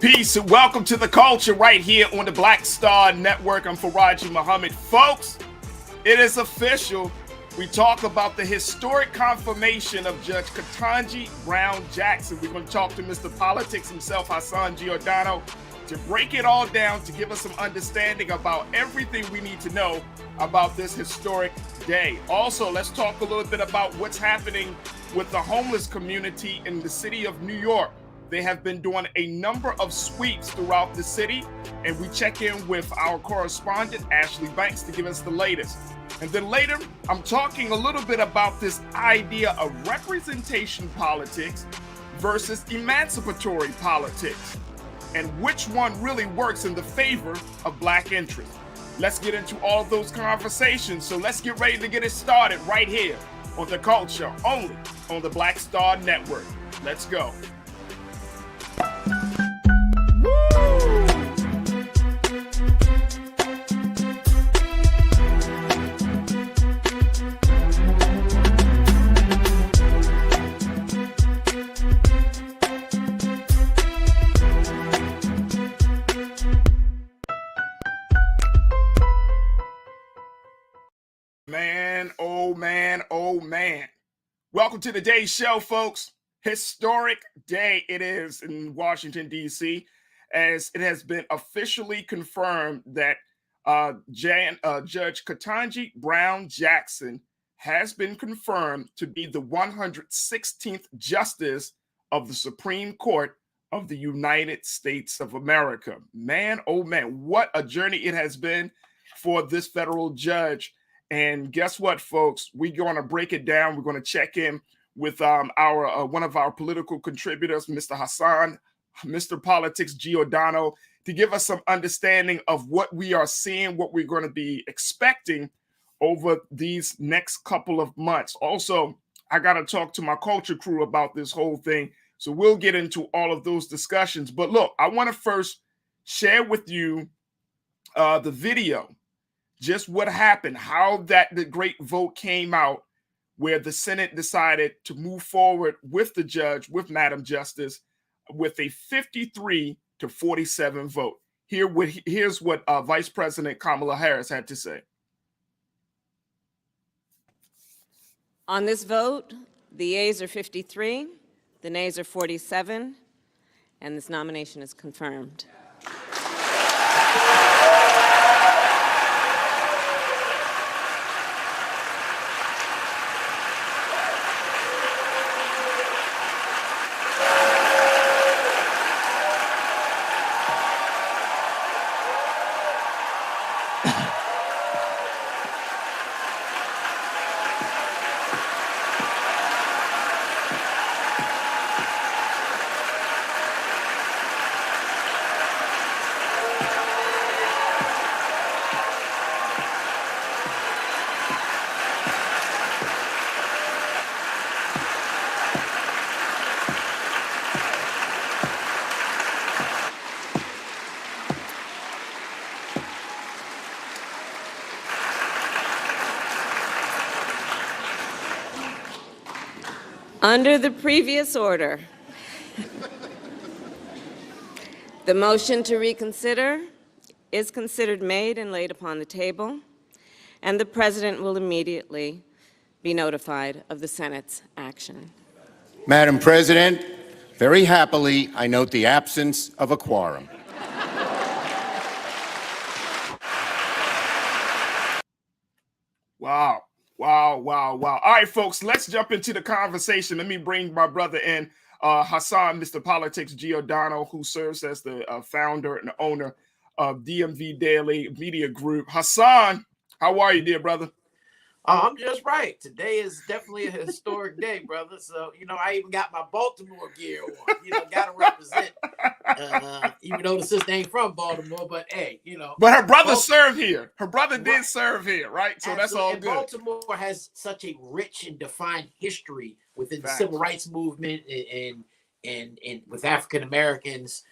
Peace and welcome to the culture right here on the Black Star Network. I'm Farajii Muhammad. Folks, it is official. We talk about the historic confirmation of Judge Ketanji Brown Jackson. We're going to talk to Mr. Politics himself, Hassan Giordano, to break it all down, to give us some understanding about everything we need to know about this historic day. Also, let's talk a little bit about what's happening with the homeless community in the city of New York. They have been doing a number of sweeps throughout the city, and we check in with our correspondent, Ashley Banks, to give us the latest. And then later, I'm talking a little bit about this idea of representation politics versus emancipatory politics, and which one really works in the favor of Black interests. Let's get into all of those conversations. So let's get ready to get it started right here on The Culture, only on the Black Star Network. Let's go. Man, oh man, oh man. Welcome to today's show, folks. Historic day it is in Washington, D.C., as it has been officially confirmed that Judge Ketanji Brown Jackson has been confirmed to be the 116th Justice of the Supreme Court of the United States of America. Man, oh man, what a journey it has been for this federal judge. And guess what, folks? We're going to break it down. We're going to check in with our one of our political contributors, Mr. Hassan, Mr. Politics Giordano, to give us some understanding of what we are seeing, what we're going to be expecting over these next couple of months. Also, I got to talk to my culture crew about this whole thing. So we'll get into all of those discussions. But look, I want to first share with you the video, just what happened, how the great vote came out, where the Senate decided to move forward with the judge, with Madam Justice, with a 53-47 vote. Here's what Vice President Kamala Harris had to say. On this vote, the yeas are 53, the nays are 47, and this nomination is confirmed. Under the previous order, the motion to reconsider is considered made and laid upon the table, and the President will immediately be notified of the Senate's action. Madam President, very happily, I note the absence of a quorum. Wow. Wow. All right, folks, let's jump into the conversation. Let me bring my brother in, Hassan, Mr. Politics Giordano, who serves as the founder and owner of DMV Daily Media Group. Hassan, how are you, dear brother? I'm just right. Today is definitely a historic day, brother. So, I even got my Baltimore gear on. Got to represent, even though the sister ain't from Baltimore, but hey, But her brother served here. Her brother did serve here, right? So that's all good. Baltimore has such a rich and defined history within the civil rights movement and with African Americans,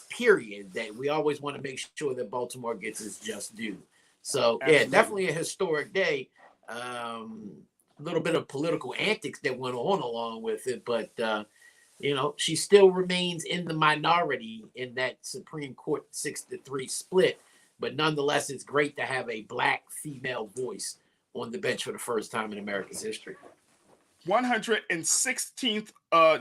period, that we always want to make sure that Baltimore gets its just due. So, yeah, definitely a historic day. A little bit of political antics that went on along with it, but she still remains in the minority in that Supreme Court 6-3 split. But nonetheless, it's great to have a Black female voice on the bench for the first time in America's history. 116th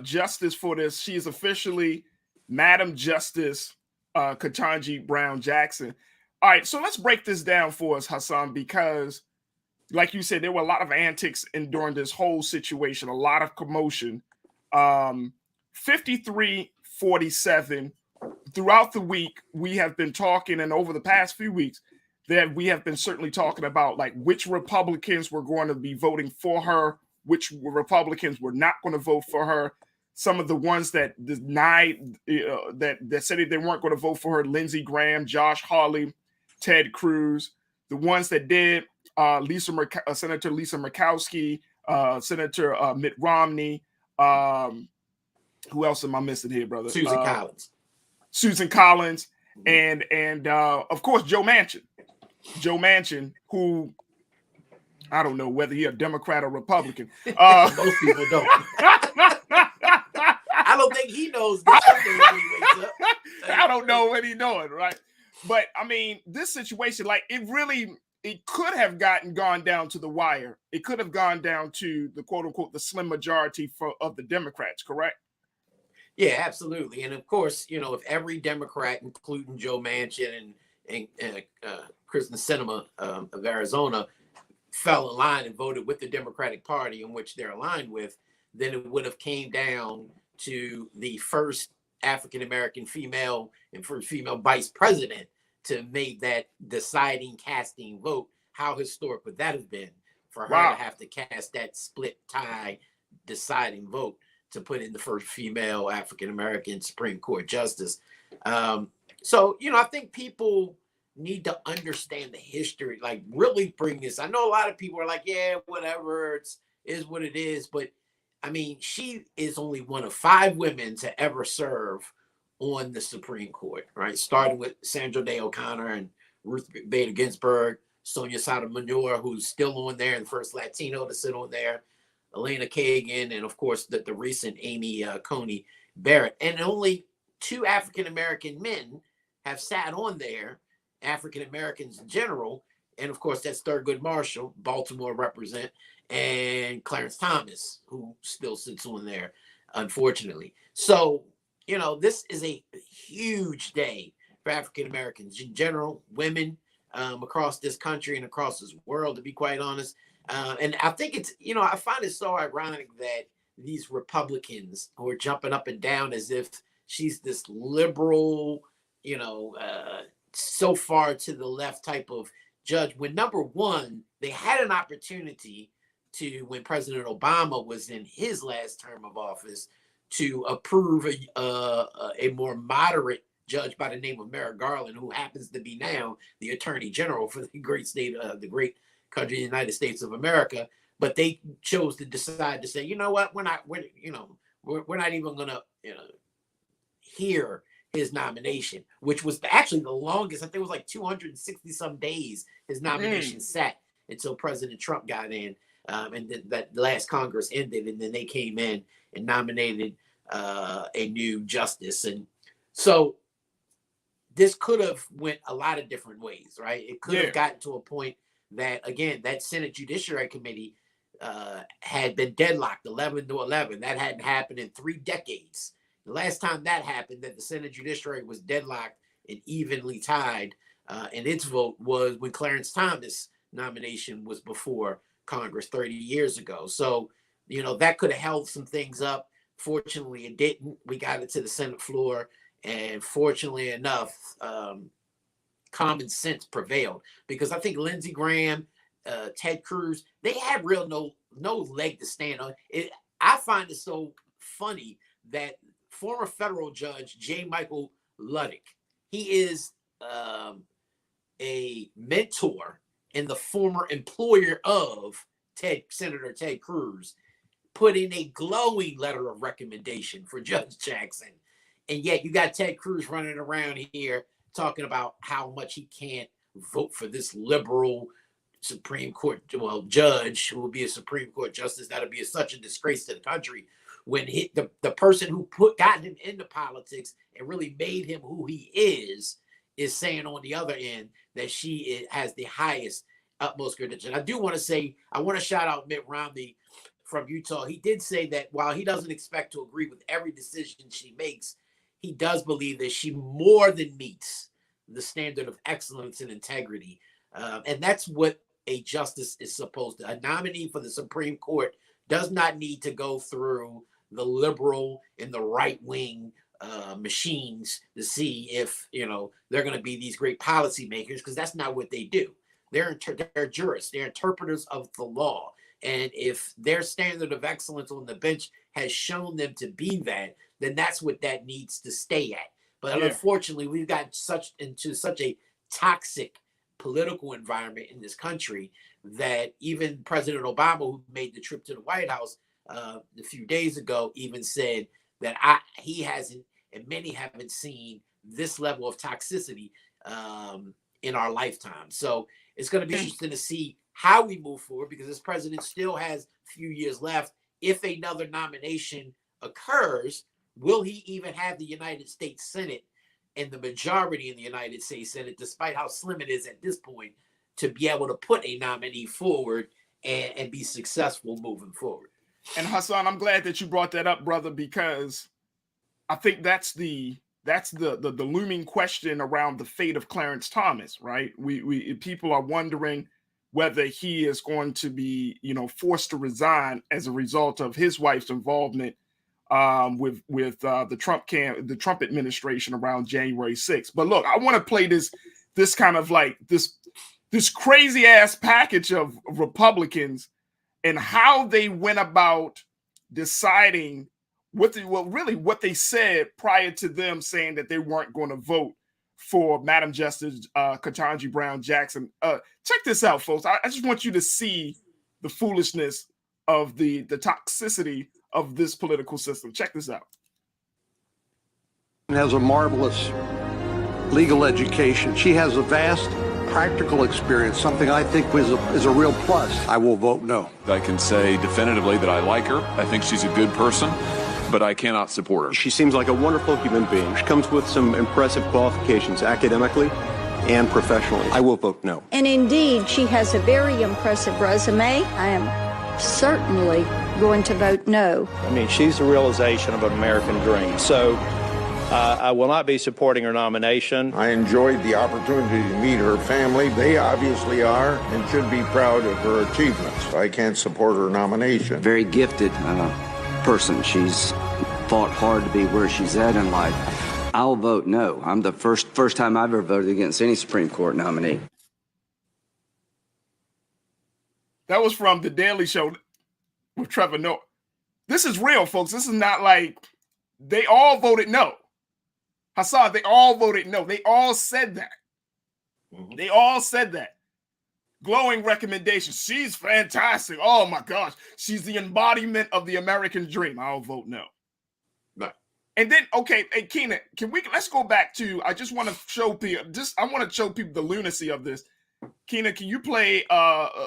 justice for this. She is officially Madam Justice Ketanji Brown Jackson. All right, so let's break this down for us, Hassan, because like you said, there were a lot of antics during this whole situation, a lot of commotion. 53-47. Throughout the week, we have been talking, and over the past few weeks, that we have been certainly talking about like which Republicans were going to be voting for her, which Republicans were not going to vote for her. Some of the ones that denied, that said they weren't going to vote for her: Lindsey Graham, Josh Hawley, Ted Cruz. The ones that did, Senator Lisa Murkowski, Senator Mitt Romney. Who else am I missing here, brother? Susan Collins, and of course Joe Manchin. Joe Manchin, who I don't know whether he's a Democrat or Republican. Most people don't. I don't think he knows this when he wakes up. I don't know what he's doing, right? But I mean, this situation, like it could have gone down to the wire. It could have gone down to the quote unquote the slim majority of the Democrats, correct? Yeah, absolutely. And of course, if every Democrat, including Joe Manchin and Kristen Sinema of Arizona, fell in line and voted with the Democratic Party, in which they're aligned with, then it would have came down to the first African-American female and first female vice president to make that deciding casting vote. How historic would that have been for her to have to cast that split tie deciding vote to put in the first female African-American Supreme Court justice? So, I think people need to understand the history, like really bring this. I know a lot of people are like, yeah, whatever, is what it is. But I mean, she is only one of 5 women to ever serve on the Supreme Court, right? Starting with Sandra Day O'Connor and Ruth Bader Ginsburg, Sonia Sotomayor, who's still on there, the first Latino to sit on there, Elena Kagan, and of course the recent Amy Coney Barrett. And only 2 African-American men have sat on there, African-Americans in general. And of course, that's Thurgood Marshall, Baltimore represent, and Clarence Thomas, who still sits on there, unfortunately. So, this is a huge day for African-Americans in general, women across this country and across this world, to be quite honest. And I think it's, I find it so ironic that these Republicans who are jumping up and down as if she's this liberal, so far to the left type of judge, when number one, they had an opportunity to, when President Obama was in his last term of office, to approve a more moderate judge by the name of Merrick Garland, who happens to be now the Attorney General for the great state, the great country, the United States of America. But they chose to decide to say, you know what, we're not even going to hear his nomination, which was actually the longest. I think it was like 260 some days his nomination sat until President Trump got in, and that last Congress ended, and then they came in and nominated a new justice. And so this could have went a lot of different ways, right? It could have gotten to a point that, again, that Senate Judiciary Committee had been deadlocked 11-11. That hadn't happened in 3 decades. The last time that happened, that the Senate Judiciary was deadlocked and evenly tied in its vote, was when Clarence Thomas' nomination was before Congress 30 years ago. So, that could have held some things up. Fortunately, it didn't. We got it to the Senate floor, and fortunately enough, common sense prevailed, because I think Lindsey Graham, Ted Cruz, they had no leg to stand on. I find it so funny that former federal judge J. Michael Luddick, he is a mentor and the former employer of Senator Ted Cruz, put in a glowing letter of recommendation for Judge Jackson. And yet you got Ted Cruz running around here talking about how much he can't vote for this liberal Supreme Court judge who will be a Supreme Court justice. That'll be such a disgrace to the country. when the person who got him into politics and really made him who he is saying on the other end that she has the highest utmost credential. I do want to say, I want to shout out Mitt Romney from Utah. He did say that while he doesn't expect to agree with every decision she makes, he does believe that she more than meets the standard of excellence and integrity. And that's what a justice is supposed to. A nominee for the Supreme Court does not need to go through the liberal and the right wing machines to see if they're going to be these great policymakers, because that's not what they do. They're jurists, they're interpreters of the law, and if their standard of excellence on the bench has shown them to be that, then that's what that needs to stay at. But unfortunately, we've got into such a toxic political environment in this country that even President Obama, who made the trip to the White House a few days ago, even said that he hasn't, and many haven't seen this level of toxicity in our lifetime. So it's going to be interesting to see how we move forward, because this president still has a few years left. If another nomination occurs, will he even have the United States Senate and the majority in the United States Senate, despite how slim it is at this point, to be able to put a nominee forward and be successful moving forward? And Hassan, I'm glad that you brought that up, brother, because I think that's the looming question around the fate of Clarence Thomas, right? We people are wondering whether he is going to be, forced to resign as a result of his wife's involvement with the Trump administration around January 6th. But look, I want to play this kind of like this crazy ass package of Republicans and how they went about deciding what they said prior to them saying that they weren't going to vote for Madam Justice Ketanji Brown Jackson. Check this out, folks. I just want you to see the foolishness of the toxicity of this political system. Check this out. Has a marvelous legal education. She has a vast practical experience, something I think is a real plus. I will vote no. I can say definitively that I like her. I think she's a good person, but I cannot support her. She seems like a wonderful human being. She comes with some impressive qualifications academically and professionally. I will vote no. And indeed, she has a very impressive resume. I am certainly going to vote no. I mean, she's the realization of an American dream. So I will not be supporting her nomination. I enjoyed the opportunity to meet her family. They obviously are and should be proud of her achievements. I can't support her nomination. Very gifted person. She's fought hard to be where she's at in life. I'll vote no. I'm the first time I've ever voted against any Supreme Court nominee. That was from The Daily Show with Trevor Noah. This is real, folks. This is not like they all voted no. Hassan, they all voted no. They all said that. They all said that. Glowing recommendations. She's fantastic. Oh my gosh. She's the embodiment of the American dream. I'll vote no. Right. And then, okay, hey, Keenan, let's go back to, I just want to show people, I want to show people the lunacy of this. Keenan, can you play,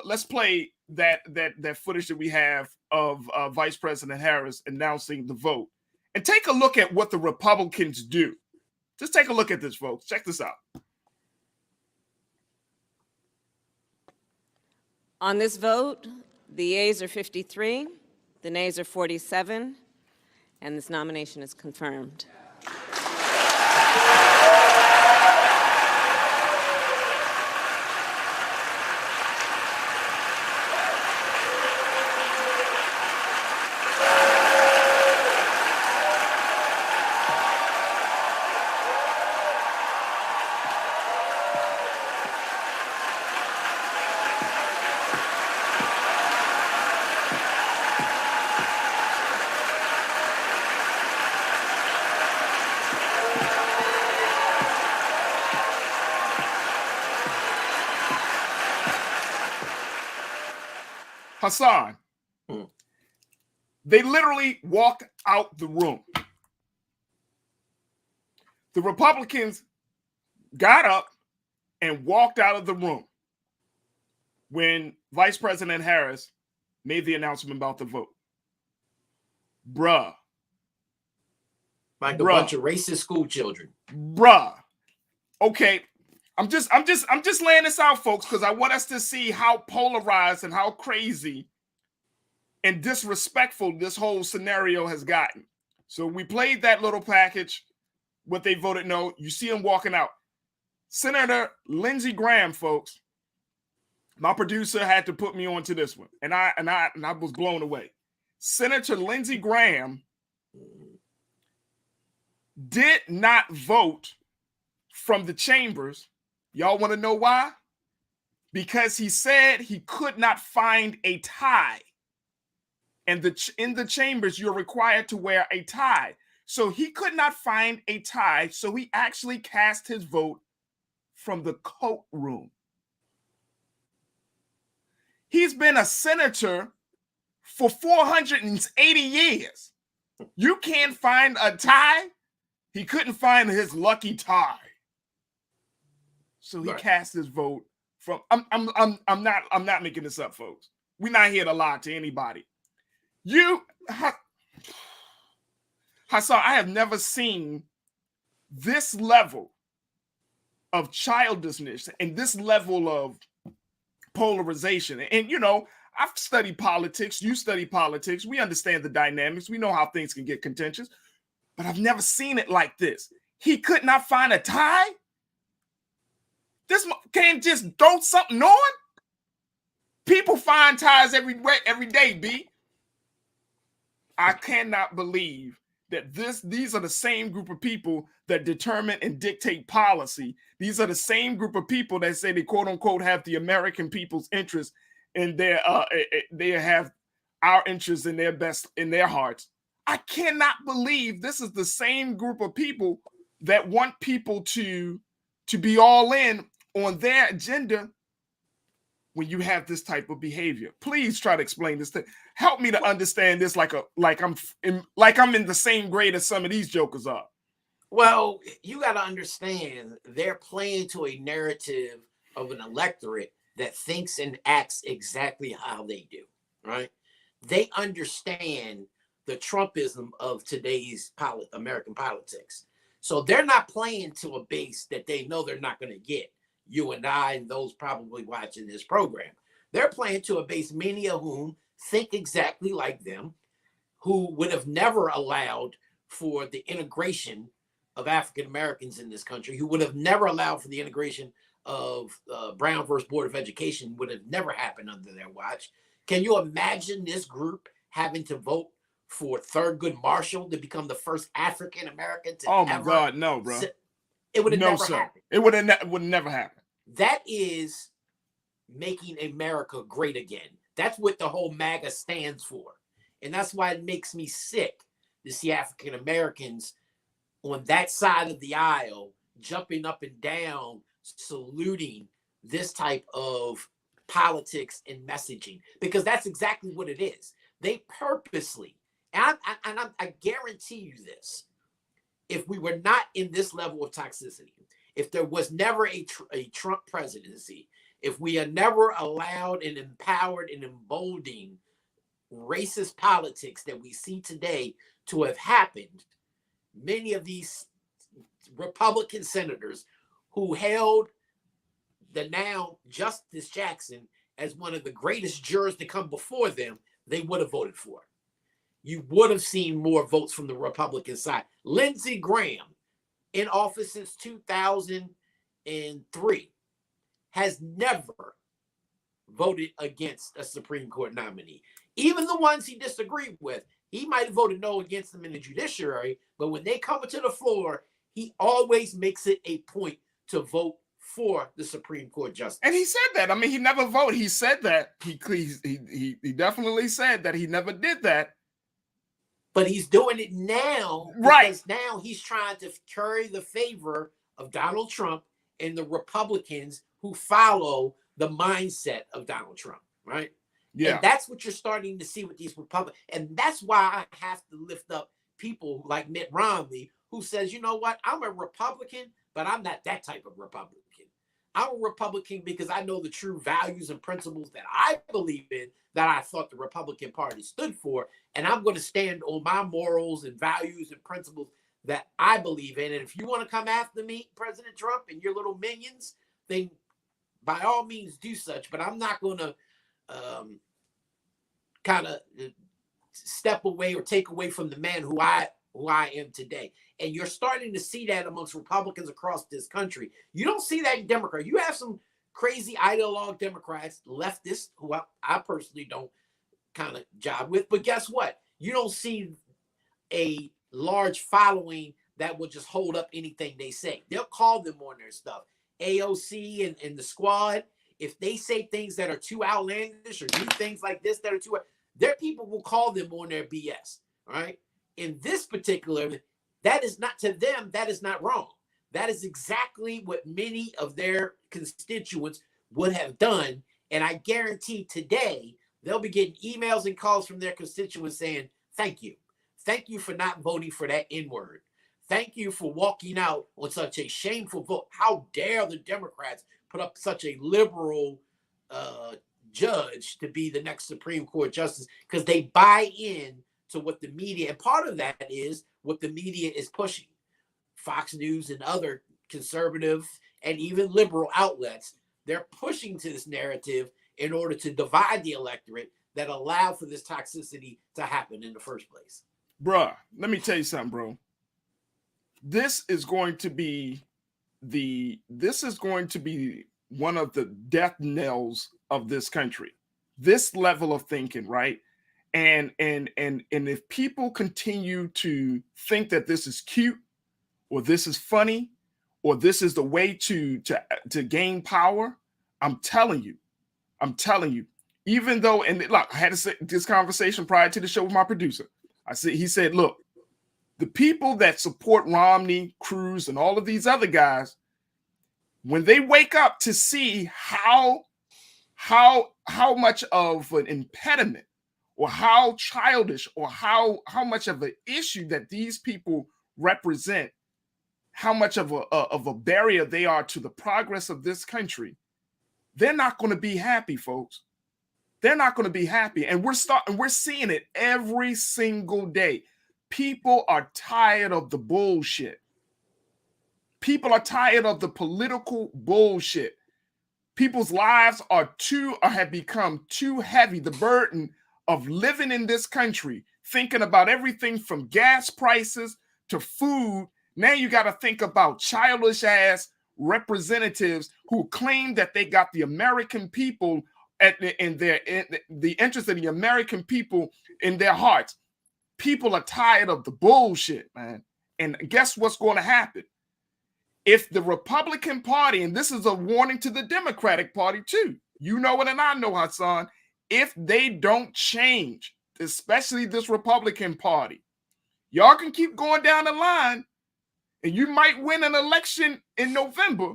let's play that footage that we have of Vice President Harris announcing the vote. And take a look at what the Republicans do. Just take a look at this, folks. Check this out. On this vote, the yeas are 53, the nays are 47, and this nomination is confirmed. Hassan, they literally walked out the room. The Republicans got up and walked out of the room when Vice President Harris made the announcement about the vote. Bruh. Like a bunch of racist school children. Bruh. Okay. I'm just laying this out, folks, because I want us to see how polarized and how crazy and disrespectful this whole scenario has gotten. So we played that little package, what they voted no. You see him walking out. Senator Lindsey Graham, folks. My producer had to put me onto this one, and I was blown away. Senator Lindsey Graham did not vote from the chambers. Y'all want to know why? Because he said he could not find a tie. And in the chambers, you're required to wear a tie. So he could not find a tie, so he actually cast his vote from the coat room. He's been a senator for 480 years. You can't find a tie? He couldn't find his lucky tie. So he cast his vote from I'm not making this up, folks. We're not here to lie to anybody. Hassan, I have never seen this level of childishness and this level of polarization. And, you know, I've studied politics. You study politics. We understand the dynamics. We know how things can get contentious. But I've never seen it like this. He could not find a tie? This can't just throw something on? People find ties every day, B. I cannot believe that these are the same group of people that determine and dictate policy. These are the same group of people that say they quote unquote have the American people's interest in their they have our interests in their hearts. I cannot believe this is the same group of people that want people to be all in on their agenda when you have this type of behavior. Please try to explain this thing. Help me to understand this like I'm in the same grade as some of these jokers are. Well, you got to understand they're playing to a narrative of an electorate that thinks and acts exactly how they do, right? They understand the Trumpism of today's American politics. So they're not playing to a base that they know they're not going to get. You and I and those probably watching this program. They're playing to a base, many of whom think exactly like them, who would have never allowed for the integration of African Americans in this country, who would have never allowed for the integration of Brown versus Board of Education, would have never happened under their watch. Can you imagine this group having to vote for Thurgood Marshall to become the first African American to Oh my God, no, bro. It would have never happened. It would never happen. That is making America great again. That's what the whole MAGA stands for. And that's why it makes me sick to see African Americans on that side of the aisle jumping up and down, saluting this type of politics and messaging, because that's exactly what it is. They purposely, and I guarantee you this, if we were not in this level of toxicity, if there was never a Trump presidency, if we had never allowed and empowered and emboldened racist politics that we see today to have happened, many of these Republican senators who held the now Justice Jackson as one of the greatest jurors to come before them, they would have voted for. You would have seen more votes from the Republican side. Lindsey Graham, in office since 2003, has never voted against a Supreme Court nominee. Even the ones he disagreed with, he might have voted no against them in the judiciary, but when they come to the floor, he always makes it a point to vote for the Supreme Court justice. And he said that. I mean, he never voted. He said that. He definitely said that he never did that. But he's doing it now, right? Because now he's trying to curry the favor of Donald Trump and the Republicans who follow the mindset of Donald Trump, right? Yeah. And that's what you're starting to see with these Republicans. And that's why I have to lift up people like Mitt Romney, who says, you know what, I'm a Republican, but I'm not that type of Republican. I'm a Republican because I know the true values and principles that I believe in, that I thought the Republican Party stood for. And I'm going to stand on my morals and values and principles that I believe in. And if you want to come after me, President Trump, and your little minions, then by all means do such. But I'm not going to kind of step away or take away from the man who I am today. And you're starting to see that amongst Republicans across this country. You don't see that in Democrats. You have some crazy ideologue Democrats, leftists, who I personally don't kind of jive with. But guess what? You don't see a large following that will just hold up anything they say. They'll call them on their stuff. AOC and the squad, if they say things that are too outlandish or do things like this that are too, their people will call them on their BS. All right. In this particular, that is not, to them, that is not wrong. That is exactly what many of their constituents would have done. And I guarantee today they'll be getting emails and calls from their constituents saying, thank you. Thank you for not voting for that N-word. Thank you for walking out on such a shameful vote. How dare the Democrats put up such a liberal judge to be the next Supreme Court justice, because they buy in to what the media, and part of that is what the media is pushing. Fox News and other conservative and even liberal outlets, they're pushing to this narrative in order to divide the electorate that allowed for this toxicity to happen in the first place. Bruh, let me tell you something, bro. This is going to be one of the death knells of this country. This level of thinking, right? And if people continue to think that this is cute, or this is funny, or this is the way to gain power, I'm telling you, even though, and look, I had this conversation prior to the show with my producer. He said, look, the people that support Romney, Cruz, and all of these other guys, when they wake up to see how much of an impediment, or how childish, or how much of an issue that these people represent, how much of a barrier they are to the progress of this country, they're not going to be happy, folks. They're not going to be happy. And we're seeing it every single day. People are tired of the bullshit. People are tired of the political bullshit. People's lives have become too heavy. The burden of living in this country, thinking about everything from gas prices to food. Now you got to think about childish ass representatives who claim that they got the American people in the interest of the American people in their hearts. People are tired of the bullshit, man. And guess what's going to happen? If the Republican Party, and this is a warning to the Democratic Party too, you know it and I know, Hassan, if they don't change, especially this Republican Party, y'all can keep going down the line and you might win an election in November,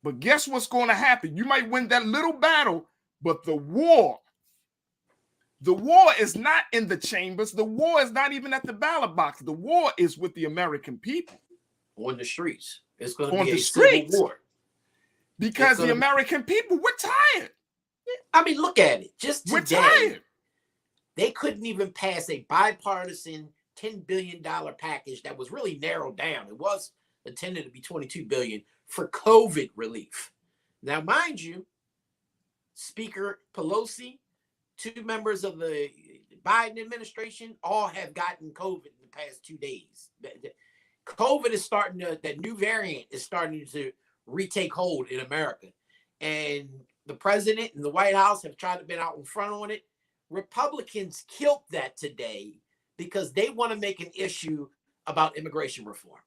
but guess what's going to happen? You might win that little battle, but the war is not in the chambers. The war is not even at the ballot box. The war is with the American people. On the streets. It's going to be a civil war. Because the American people, we're tired. I mean, look at it. Just today, we're tired. They couldn't even pass a bipartisan $10 billion package that was really narrowed down. It was intended to be $22 billion for COVID relief. Now, mind you, Speaker Pelosi, 2 members of the Biden administration, all have gotten COVID in the past 2 days. COVID is that new variant is starting to retake hold in America. And the president and the White House have tried to be out in front on it. Republicans killed that today because they want to make an issue about immigration reform.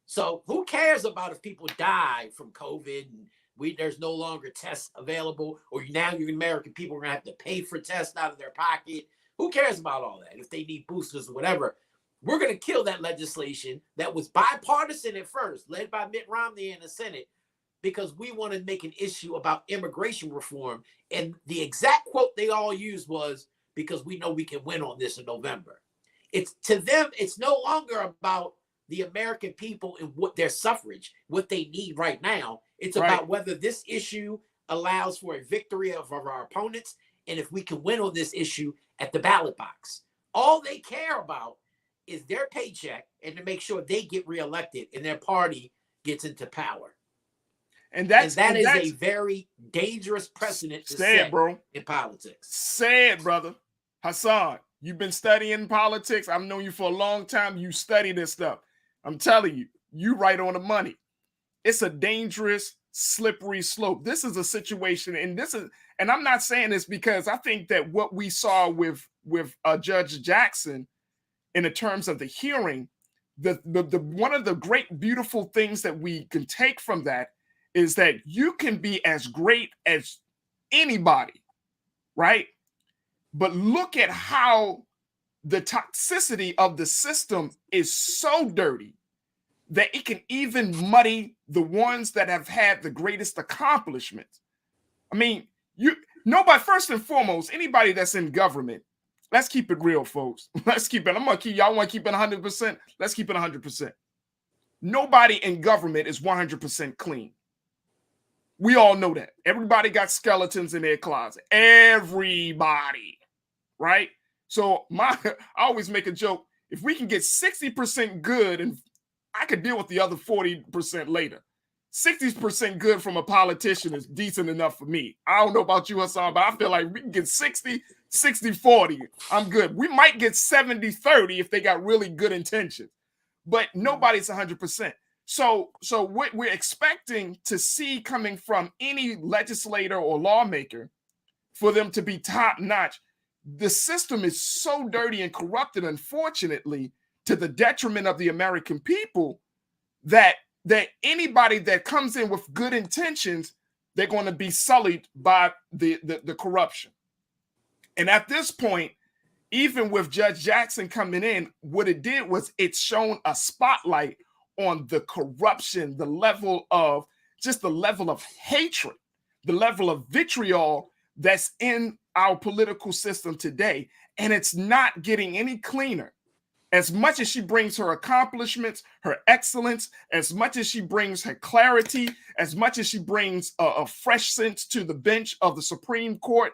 So who cares about if people die from COVID and there's no longer tests available, or now your American people are going to have to pay for tests out of their pocket? Who cares about all that? If they need boosters or whatever, we're going to kill that legislation that was bipartisan at first, led by Mitt Romney in the Senate, because we want to make an issue about immigration reform. And the exact quote they all used was, because we know we can win on this in November. It's to them, it's no longer about the American people and what their suffrage, what they need right now. It's Right. about whether this issue allows for a victory of our opponents and if we can win on this issue at the ballot box. All they care about is their paycheck and to make sure they get reelected and their party gets into power. And that's a very dangerous precedent to set bro. in politics. Say it, brother. Hassan, you've been studying politics. I've known you for a long time. You study this stuff. I'm telling you, you right on the money. It's a dangerous, slippery slope. This is a situation, and I'm not saying this because I think that what we saw with Judge Jackson in the terms of the hearing, the one of the great, beautiful things that we can take from that is that you can be as great as anybody, right? But look at how the toxicity of the system is so dirty that it can even muddy the ones that have had the greatest accomplishments. I mean, nobody, first and foremost, anybody that's in government, let's keep it real, folks. Let's keep it. Y'all want to keep it 100%? Let's keep it 100%. Nobody in government is 100% clean. We all know that. Everybody got skeletons in their closet. Everybody, right? So I always make a joke. If we can get 60% good, and I could deal with the other 40% later. 60% good from a politician is decent enough for me. I don't know about you, Hassan, but I feel like we can get 60-40. I'm good. We might get 70-30 if they got really good intentions, but nobody's 100%. So what we're expecting to see coming from any legislator or lawmaker for them to be top notch, the system is so dirty and corrupted, unfortunately, to the detriment of the American people, that anybody that comes in with good intentions, they're going to be sullied by the corruption. And at this point, even with Judge Jackson coming in, what it did was it shone a spotlight on the corruption, the level of hatred, the level of vitriol that's in our political system today. And it's not getting any cleaner. As much as she brings her accomplishments, her excellence, as much as she brings her clarity, as much as she brings a fresh sense to the bench of the Supreme Court,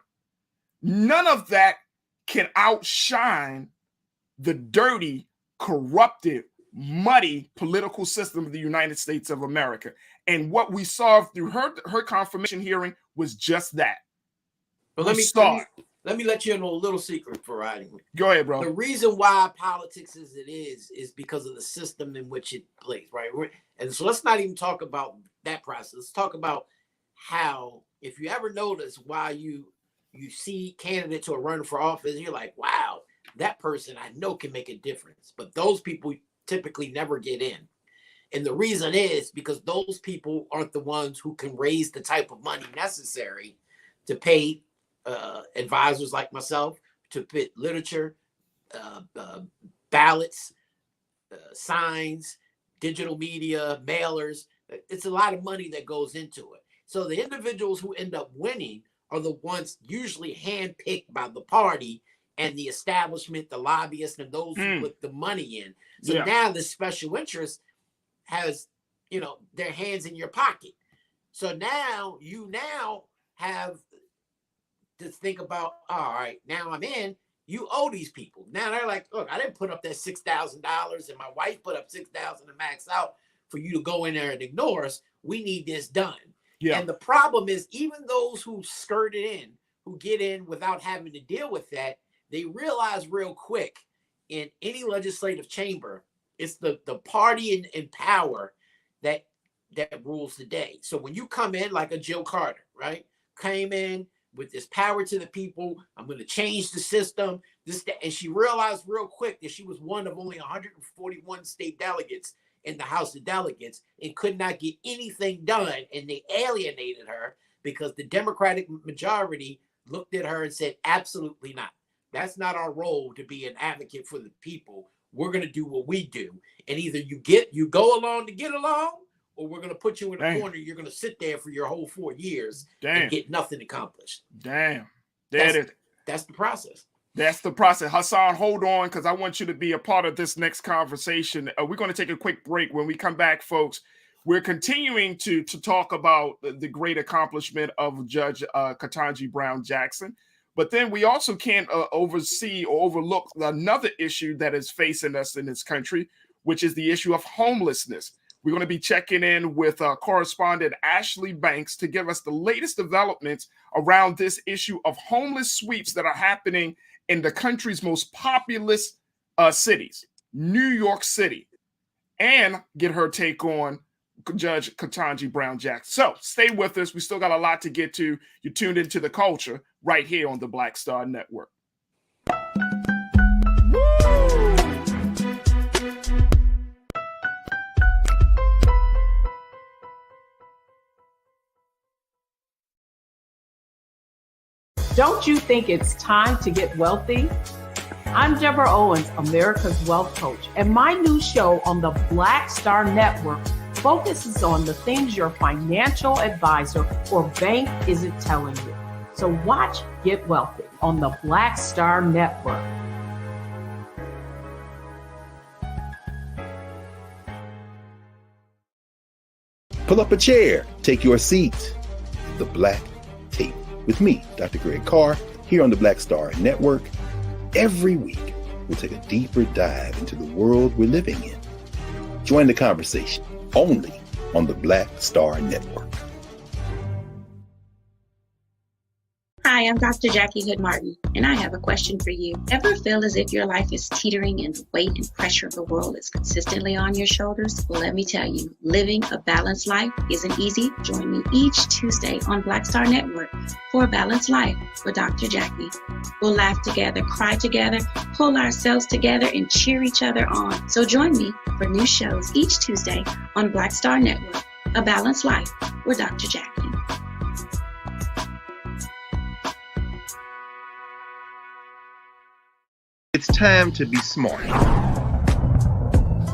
none of that can outshine the dirty, corrupted, muddy political system of the United States of America. And what we saw through her confirmation hearing was just that. But let me let you know a little secret, Farajii. Go ahead, bro. The reason why politics is it is because of the system in which it plays, right? And so let's not even talk about that process. Let's talk about how, if you ever notice why you see candidates who are running for office, you're like, wow, that person I know can make a difference. But those people typically never get in. And the reason is because those people aren't the ones who can raise the type of money necessary to pay advisors like myself to put literature, ballots, signs, digital media, mailers. It's a lot of money that goes into it. So the individuals who end up winning are the ones usually handpicked by the party and the establishment, the lobbyists, and those who put the money in. So now the special interest has, their hands in your pocket. So now you have to think about, all right, now I'm in, you owe these people. Now they're like, look, I didn't put up that $6,000 and my wife put up $6,000 to max out for you to go in there and ignore us. We need this done. Yeah. And the problem is, even those who skirted in, who get in without having to deal with that, they realize real quick in any legislative chamber, it's the party in power that rules the day. So when you come in like a Jill Carter, right? Came in with this power to the people, I'm going to change the system. And she realized real quick that she was one of only 141 state delegates in the House of Delegates and could not get anything done. And they alienated her because the Democratic majority looked at her and said, absolutely not. That's not our role to be an advocate for the people. We're going to do what we do. And either you go along to get along, or we're going to put you in a corner. You're going to sit there for your whole 4 years and get nothing accomplished. Damn. That's the process. That's the process. Hassan, hold on, because I want you to be a part of this next conversation. We're going to take a quick break. When we come back, folks, we're continuing to talk about the great accomplishment of Judge Ketanji Brown Jackson. But then we also can't oversee or overlook another issue that is facing us in this country, which is the issue of homelessness. We're going to be checking in with correspondent Ashley Banks to give us the latest developments around this issue of homeless sweeps that are happening in the country's most populous cities, New York City, and get her take on Judge Ketanji Brown Jackson. So stay with us. We still got a lot to get to. You're tuned into The Culture right here on the Black Star Network. Don't you think it's time to get wealthy? I'm Deborah Owens, America's Wealth Coach, and my new show on the Black Star Network focuses on the things your financial advisor or bank isn't telling you. So watch Get Wealthy on the Black Star Network. Pull up a chair, take your seat. The Black Tape with me, Dr. Greg Carr, here on the Black Star Network. Every week, we'll take a deeper dive into the world we're living in. Join the conversation only on the Black Star Network. Hi, I'm Dr. Jackie Hood Martin, and I have a question for you. Ever feel as if your life is teetering and the weight and pressure of the world is consistently on your shoulders? Well, let me tell you, living a balanced life isn't easy. Join me each Tuesday on Black Star Network for A Balanced Life with Dr. Jackie. We'll laugh together, cry together, pull ourselves together, and cheer each other on. So join me for new shows each Tuesday on Black Star Network, A Balanced Life with Dr. Jackie. It's time to be smart.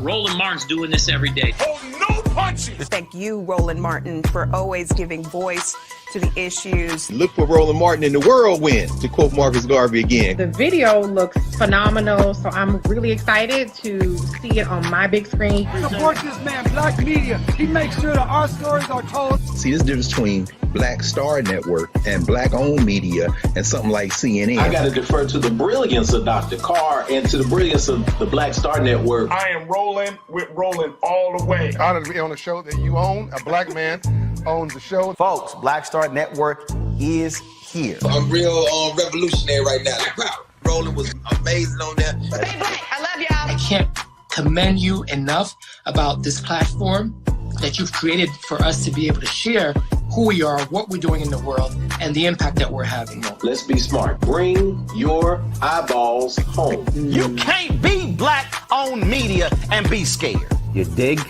Roland Martin's doing this every day. Oh, no punches! Thank you, Roland Martin, for always giving voice to the issues. Look for Roland Martin in the whirlwind, to quote Marcus Garvey again. The video looks phenomenal, so I'm really excited to see it on my big screen. Support this man, Black Media. He makes sure that our stories are told. See, this difference between Black Star Network and Black-owned media and something like CNN. I got to defer to the brilliance of Dr. Carr and to the brilliance of the Black Star Network. I am Roland with Roland all the way. Honored to be on a show that you own. A black man owns the show. Folks, Black Star Network is here. I'm real revolutionary right now. Wow, Roland was amazing on there. Stay black. I love y'all. I can't commend you enough about this platform that you've created for us to be able to share who we are, what we're doing in the world, and the impact that we're having. Let's be smart. Bring your eyeballs home. You can't be Black-owned media and be scared. You dig?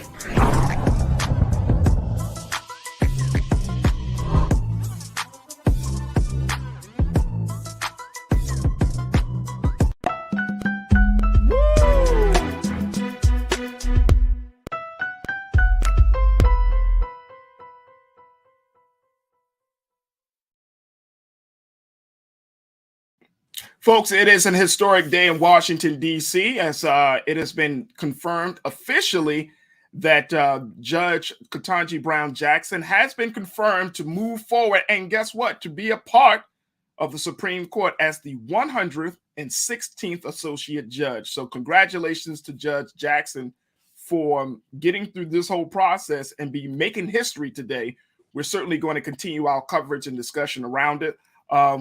Folks, it is an historic day in Washington, D.C., as it has been confirmed officially that Judge Ketanji Brown Jackson has been confirmed to move forward and guess what? To be a part of the Supreme Court as the 116th Associate Judge. So congratulations to Judge Jackson for getting through this whole process and be making history today. We're certainly going to continue our coverage and discussion around it.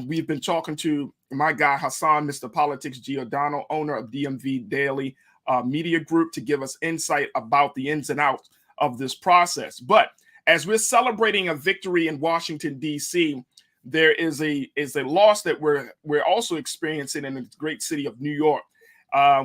We've been talking to my guy, Hassan, Mr. Politics Giordano, owner of DMV Daily Media Group, to give us insight about the ins and outs of this process. But as we're celebrating a victory in Washington, D.C., there is a loss that we're also experiencing in the great city of New York,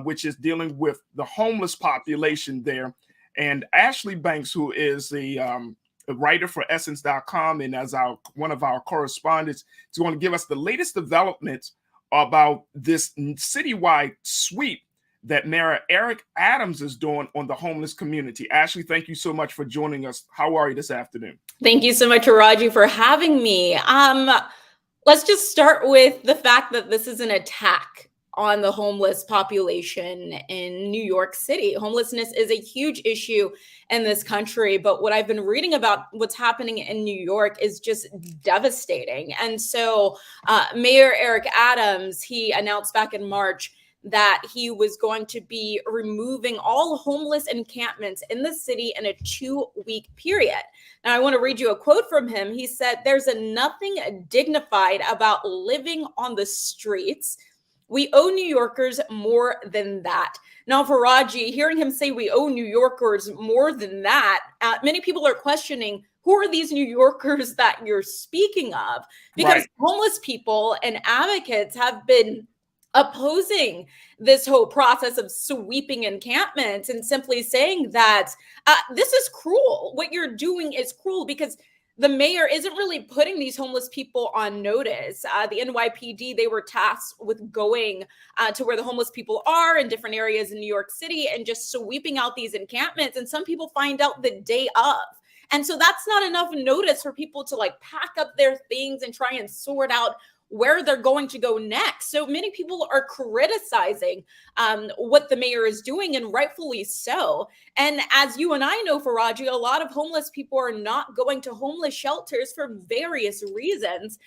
which is dealing with the homeless population there. And Ashley Banks, who is a writer for Essence.com and as one of our correspondents, is going to give us the latest developments about this citywide sweep that Mayor Eric Adams is doing on the homeless community. Ashley, thank you so much for joining us. How are you this afternoon? Thank you so much, Farajii, for having me. Let's just start with the fact that this is an attack on the homeless population in New York City. Homelessness is a huge issue in this country, but what I've been reading about what's happening in New York is just devastating. And so Mayor Eric Adams, he announced back in March that he was going to be removing all homeless encampments in the city in a 2-week period. Now, I want to read you a quote from him. He said, "There's nothing dignified about living on the streets. We owe New Yorkers more than that." Now, Farajii, hearing him say we owe New Yorkers more than that, many people are questioning, who are these New Yorkers that you're speaking of? Because homeless people and advocates have been opposing this whole process of sweeping encampments and simply saying that this is cruel. What you're doing is cruel because the mayor isn't really putting these homeless people on notice. The NYPD, they were tasked with going to where the homeless people are in different areas in New York City and just sweeping out these encampments. And some people find out the day of. And so that's not enough notice for people to like pack up their things and try and sort out where they're going to go next. So many people are criticizing what the mayor is doing, and rightfully so. And as you and I know, Farajii, a lot of homeless people are not going to homeless shelters for various reasons.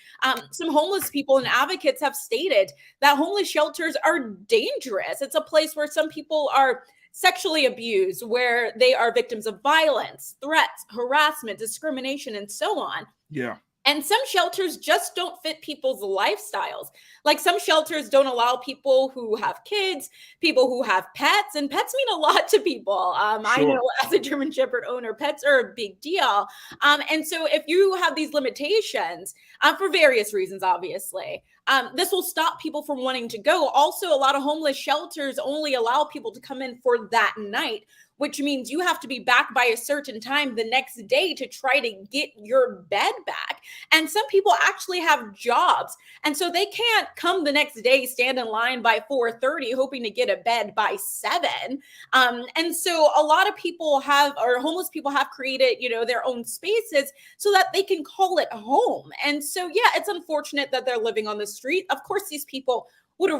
Some homeless people and advocates have stated that homeless shelters are dangerous. It's a place where some people are sexually abused, where they are victims of violence, threats, harassment, discrimination, and so on. Yeah. And some shelters just don't fit people's lifestyles. Like some shelters don't allow people who have kids, people who have pets, and pets mean a lot to people. I know as a German Shepherd owner, pets are a big deal. And so if you have these limitations, for various reasons, obviously, this will stop people from wanting to go. Also, a lot of homeless shelters only allow people to come in for that night, which means you have to be back by a certain time the next day to try to get your bed back. And some people actually have jobs. And so they can't come the next day, stand in line by 4:30, hoping to get a bed by 7. And so a lot of people homeless people have created, their own spaces so that they can call it home. And so, yeah, it's unfortunate that they're living on the street. Of course, these people would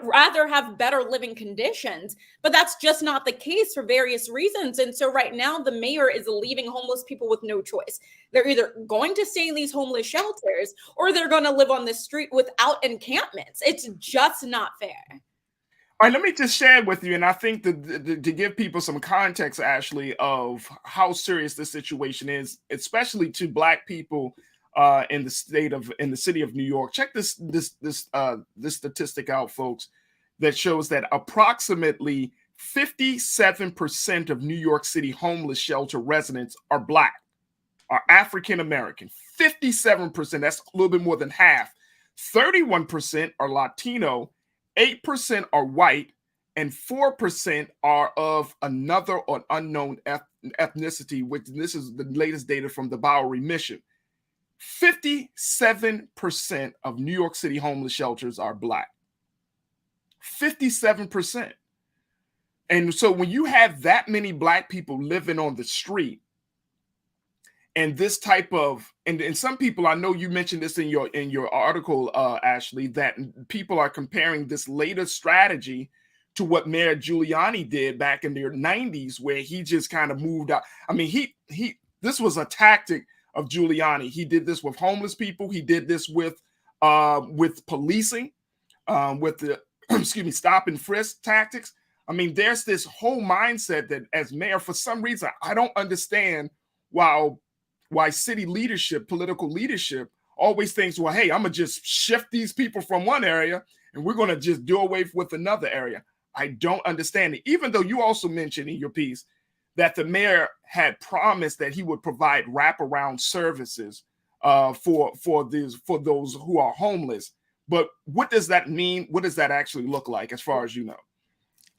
rather have better living conditions, but that's just not the case for various reasons. And so right now the mayor is leaving homeless people with no choice. They're either going to stay in these homeless shelters or they're going to live on the street without encampments. It's just not fair. All right, let me just share with you, and I think to give people some context, Ashley, of how serious this situation is, especially to Black people in the city of New York. Check this statistic out, folks, that shows that approximately 57% of New York City homeless shelter residents are Black, are African American. 57%, that's a little bit more than half. 31% are Latino, 8% are white, and 4% are of another or unknown ethnicity, which this is the latest data from the Bowery Mission. 57% of New York City homeless shelters are Black. 57%. And so when you have that many Black people living on the street, and this type of, and some people, I know you mentioned this in your article, Ashley, that people are comparing this latest strategy to what Mayor Giuliani did back in the 90s, where he just kind of moved out. I mean, this was a tactic of Giuliani. He did this with homeless people. He did this with policing, with the stop and frisk tactics. I mean, there's this whole mindset that as mayor, for some reason, I don't understand why city leadership, political leadership, always thinks, well, hey, I'm gonna just shift these people from one area and we're gonna just do away with another area. I don't understand it. Even though you also mentioned in your piece that the mayor had promised that he would provide wraparound services for those who are homeless. But what does that mean? What does that actually look like, as far as you know?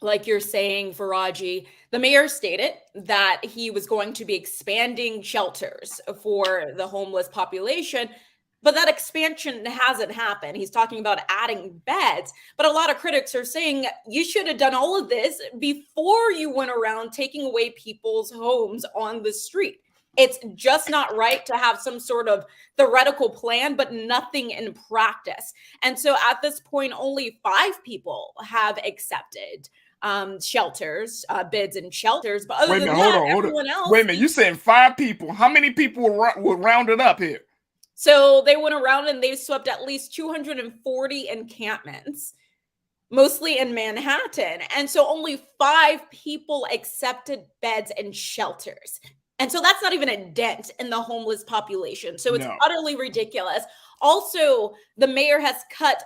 Like you're saying, Farajii, the mayor stated that he was going to be expanding shelters for the homeless population, but that expansion hasn't happened. He's talking about adding beds, but a lot of critics are saying you should have done all of this before you went around taking away people's homes on the street. It's just not right to have some sort of theoretical plan, but nothing in practice. And so at this point, only 5 people have accepted shelters, bids and shelters. But other than that, everyone else. Wait a minute, you saying 5 people? How many people were rounded up here? So they went around and they swept at least 240 encampments, mostly in Manhattan. And so only 5 people accepted beds and shelters. And so that's not even a dent in the homeless population. So it's utterly ridiculous. Also, the mayor has cut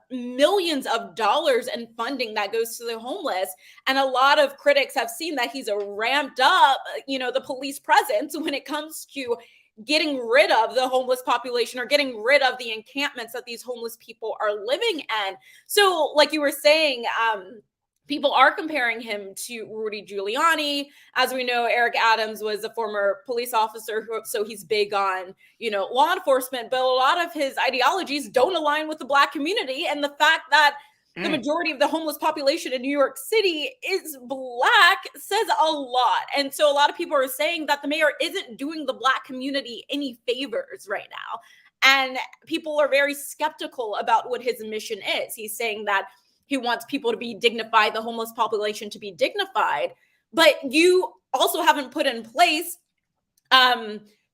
millions of dollars in funding that goes to the homeless. And a lot of critics have seen that he's ramped up, the police presence when it comes to getting rid of the homeless population or getting rid of the encampments that these homeless people are living in. So like you were saying, people are comparing him to Rudy Giuliani. As we know, Eric Adams was a former police officer, so he's big on, law enforcement, but a lot of his ideologies don't align with the Black community. And the fact that the majority of the homeless population in New York City is Black says a lot. And so a lot of people are saying that the mayor isn't doing the Black community any favors right now. And people are very skeptical about what his mission is. He's saying that he wants people to be dignified, the homeless population to be dignified. But you also haven't put in place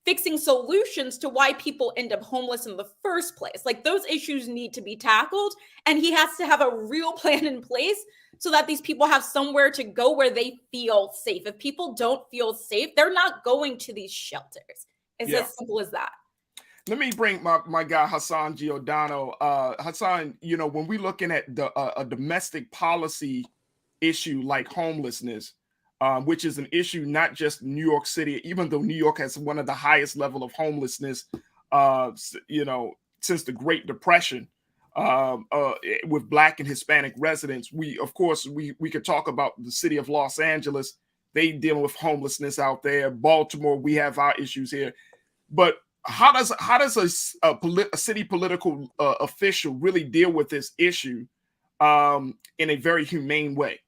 fixing solutions to why people end up homeless in the first place. Like, those issues need to be tackled, and he has to have a real plan in place so that these people have somewhere to go where they feel safe. If people don't feel safe, they're not going to these shelters. It's as simple as that. Let me bring my guy Hassan Giordano. Hassan, when we're looking at a domestic policy issue like homelessness, which is an issue not just in New York City, even though New York has one of the highest level of homelessness, since the Great Depression, with Black and Hispanic residents. We could talk about the city of Los Angeles. They deal with homelessness out there. Baltimore, we have our issues here, but how does a city political official really deal with this issue in a very humane way?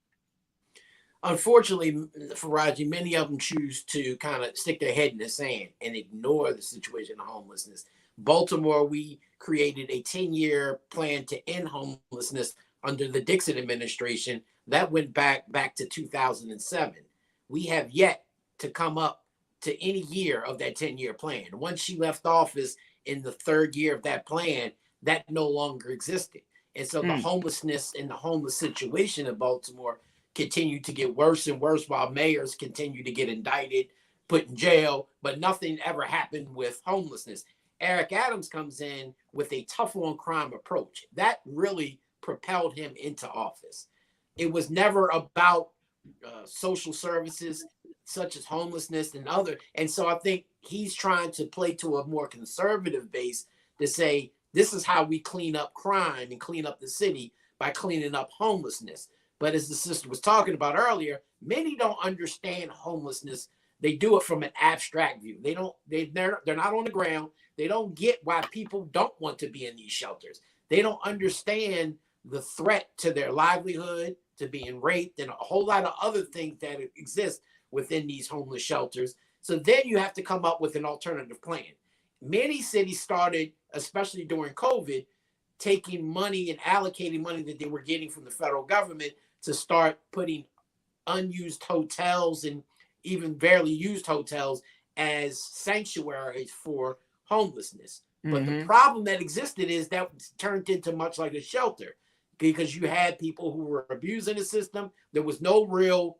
Unfortunately, Farajii, many of them choose to kind of stick their head in the sand and ignore the situation of homelessness. Baltimore, we created a 10-year plan to end homelessness under the Dixon administration. That went back to 2007. We have yet to come up to any year of that 10-year plan. Once she left office in the 3rd year of that plan, that no longer existed. And so the homelessness and the homeless situation in Baltimore continued to get worse and worse while mayors continue to get indicted, put in jail, but nothing ever happened with homelessness. Eric Adams comes in with a tough on crime approach. That really propelled him into office. It was never about social services such as homelessness and other. And so I think he's trying to play to a more conservative base to say, this is how we clean up crime and clean up the city by cleaning up homelessness. But as the sister was talking about earlier, many don't understand homelessness. They do it from an abstract view. They're not on the ground. They don't get why people don't want to be in these shelters. They don't understand the threat to their livelihood, to being raped, and a whole lot of other things that exist within these homeless shelters. So then you have to come up with an alternative plan. Many cities started, especially during COVID, taking money and allocating money that they were getting from the federal government to start putting unused hotels and even barely used hotels as sanctuaries for homelessness. But the problem that existed is that turned into much like a shelter, because you had people who were abusing the system. There was no real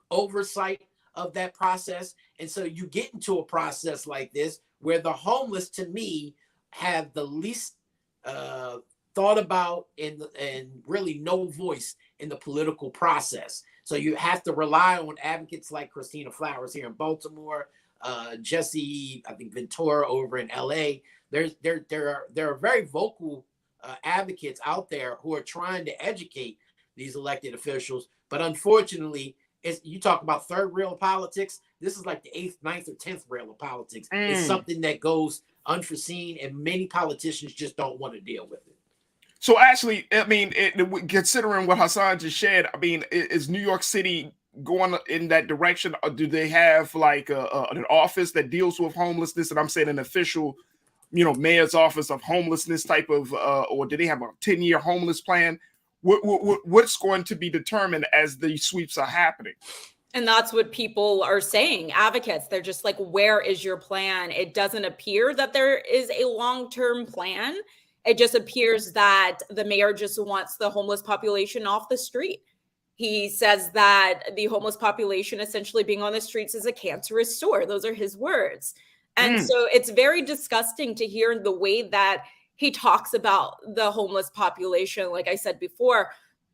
oversight of that process. And so you get into a process like this where the homeless, to me, have the least thought about and really no voice in the political process. So you have to rely on advocates like Christina Flowers here in Baltimore, Jesse, I think Ventura over in LA. There are very vocal advocates out there who are trying to educate these elected officials. But unfortunately, you talk about third rail of politics. This is like the 8th, 9th, or 10th rail of politics. It's something that goes unforeseen, and many politicians just don't want to deal with it. So actually, I mean, considering what Hassan just shared, I mean, is New York City going in that direction? Or do they have like an office that deals with homelessness? And I'm saying an official, mayor's office of homelessness type of, or do they have a 10-year homeless plan? What's going to be determined as the sweeps are happening? And that's what people are saying, advocates. They're just like, where is your plan? It doesn't appear that there is a long-term plan. It just appears that the mayor just wants the homeless population off the street. He says that the homeless population essentially being on the streets is a cancerous sore. Those are his words. And so it's very disgusting to hear the way that he talks about the homeless population. Like I said before,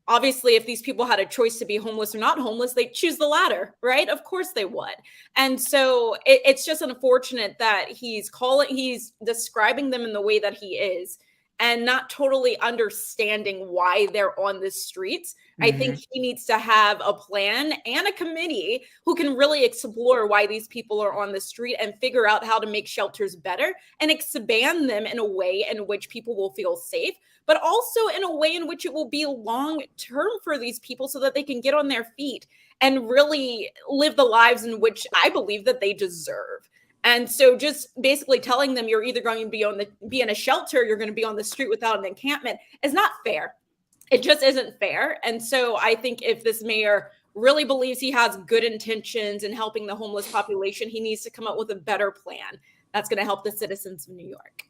obviously, if these people had a choice to be homeless or not homeless, they'd choose the latter, right? Of course they would. And so it's just unfortunate that he's describing them in the way that he is and not totally understanding why they're on the streets. I think he needs to have a plan and a committee who can really explore why these people are on the street and figure out how to make shelters better and expand them in a way in which people will feel safe, but also in a way in which it will be long term for these people so that they can get on their feet and really live the lives in which I believe that they deserve. And so just basically telling them you're either going to be in a shelter, you're going to be on the street without an encampment is not fair. It just isn't fair. And so I think if this mayor really believes he has good intentions in helping the homeless population, he needs to come up with a better plan that's going to help the citizens of New York.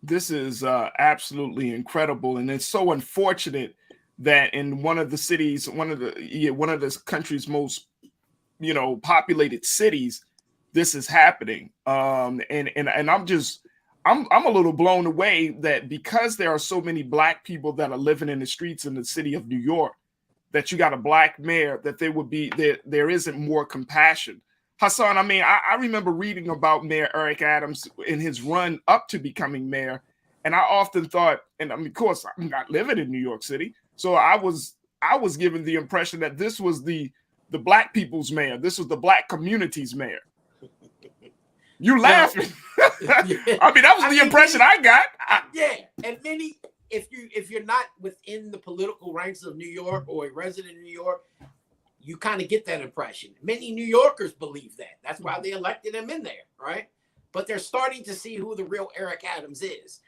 This is absolutely incredible. And it's so unfortunate that in one of the cities, one of the country's most, populated cities, this is happening. And I'm a little blown away that because there are so many Black people that are living in the streets in the city of New York, that you got a Black mayor, that there isn't more compassion. Hassan, I remember reading about Mayor Eric Adams in his run up to becoming mayor. And I often thought, and of course, I'm not living in New York City. So I was given the impression that this was the Black people's mayor. This was the Black community's mayor. You laughing? That was the impression I got. And many, if you're not within the political ranks of New York or a resident of New York, you kind of get that impression. Many New Yorkers believe that. That's why they elected him in there, right? But they're starting to see who the real Eric Adams is.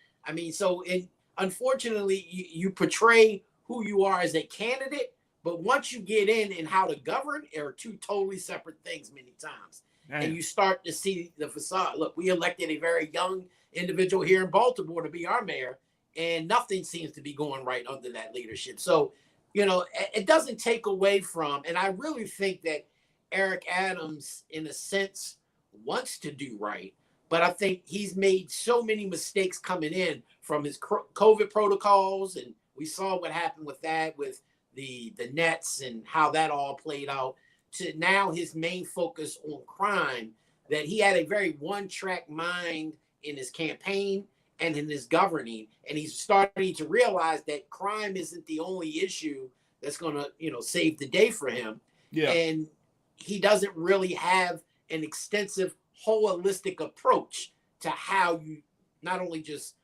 Unfortunately, you portray who you are as a candidate, but once you get in and how to govern are two totally separate things many times. And you start to see the facade. Look, we elected a very young individual here in Baltimore to be our mayor, and nothing seems to be going right under that leadership. So, it doesn't take away from, and I really think that Eric Adams, in a sense, wants to do right, but I think he's made so many mistakes coming in from his COVID protocols, and we saw what happened with that, with the nets and how that all played out, to now his main focus on crime, that he had a very one-track mind in his campaign and in his governing. And he's starting to realize that crime isn't the only issue that's going to, save the day for him. Yeah. And he doesn't really have an extensive holistic approach to how you not only just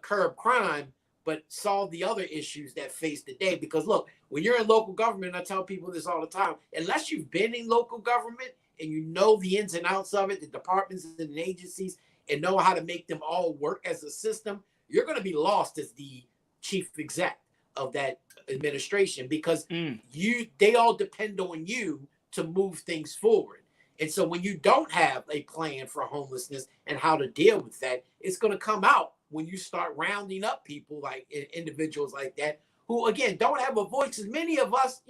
curb crime, but solve the other issues that face the day. Because look, when you're in local government, I tell people this all the time, unless you've been in local government and you know the ins and outs of it, the departments and the agencies, and know how to make them all work as a system, you're going to be lost as the chief exec of that administration, because they all depend on you to move things forward. And so when you don't have a plan for homelessness and how to deal with that, it's going to come out when you start rounding up people like individuals like that, who again don't have a voice. As many of us,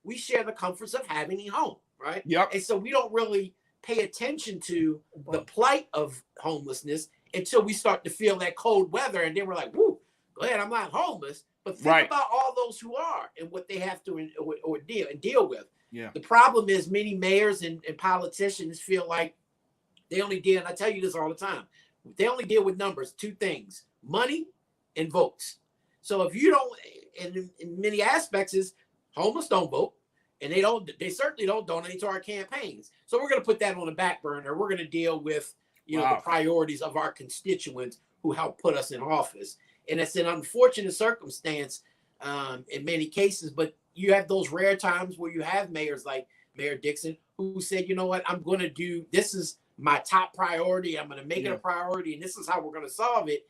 we share the comforts of having a home, right? Yep. And so we don't really pay attention to the plight of homelessness until we start to feel that cold weather, and then we're like, "Woo, glad I'm not homeless." But think about all those who are and what they have to deal with. Yeah. The problem is many mayors and politicians feel like they only deal, and I tell you this all the time, they only deal with numbers, two things: money and votes. So if you don't, and in many aspects is homeless don't vote, and they certainly don't donate to our campaigns. So we're going to put that on the back burner. We're going to deal with, the priorities of our constituents who help put us in office. And it's an unfortunate circumstance in many cases, but you have those rare times where you have mayors like Mayor Dixon, who said, you know what, I'm going to do, this is my top priority. I'm going to make it a priority, and this is how we're going to solve it.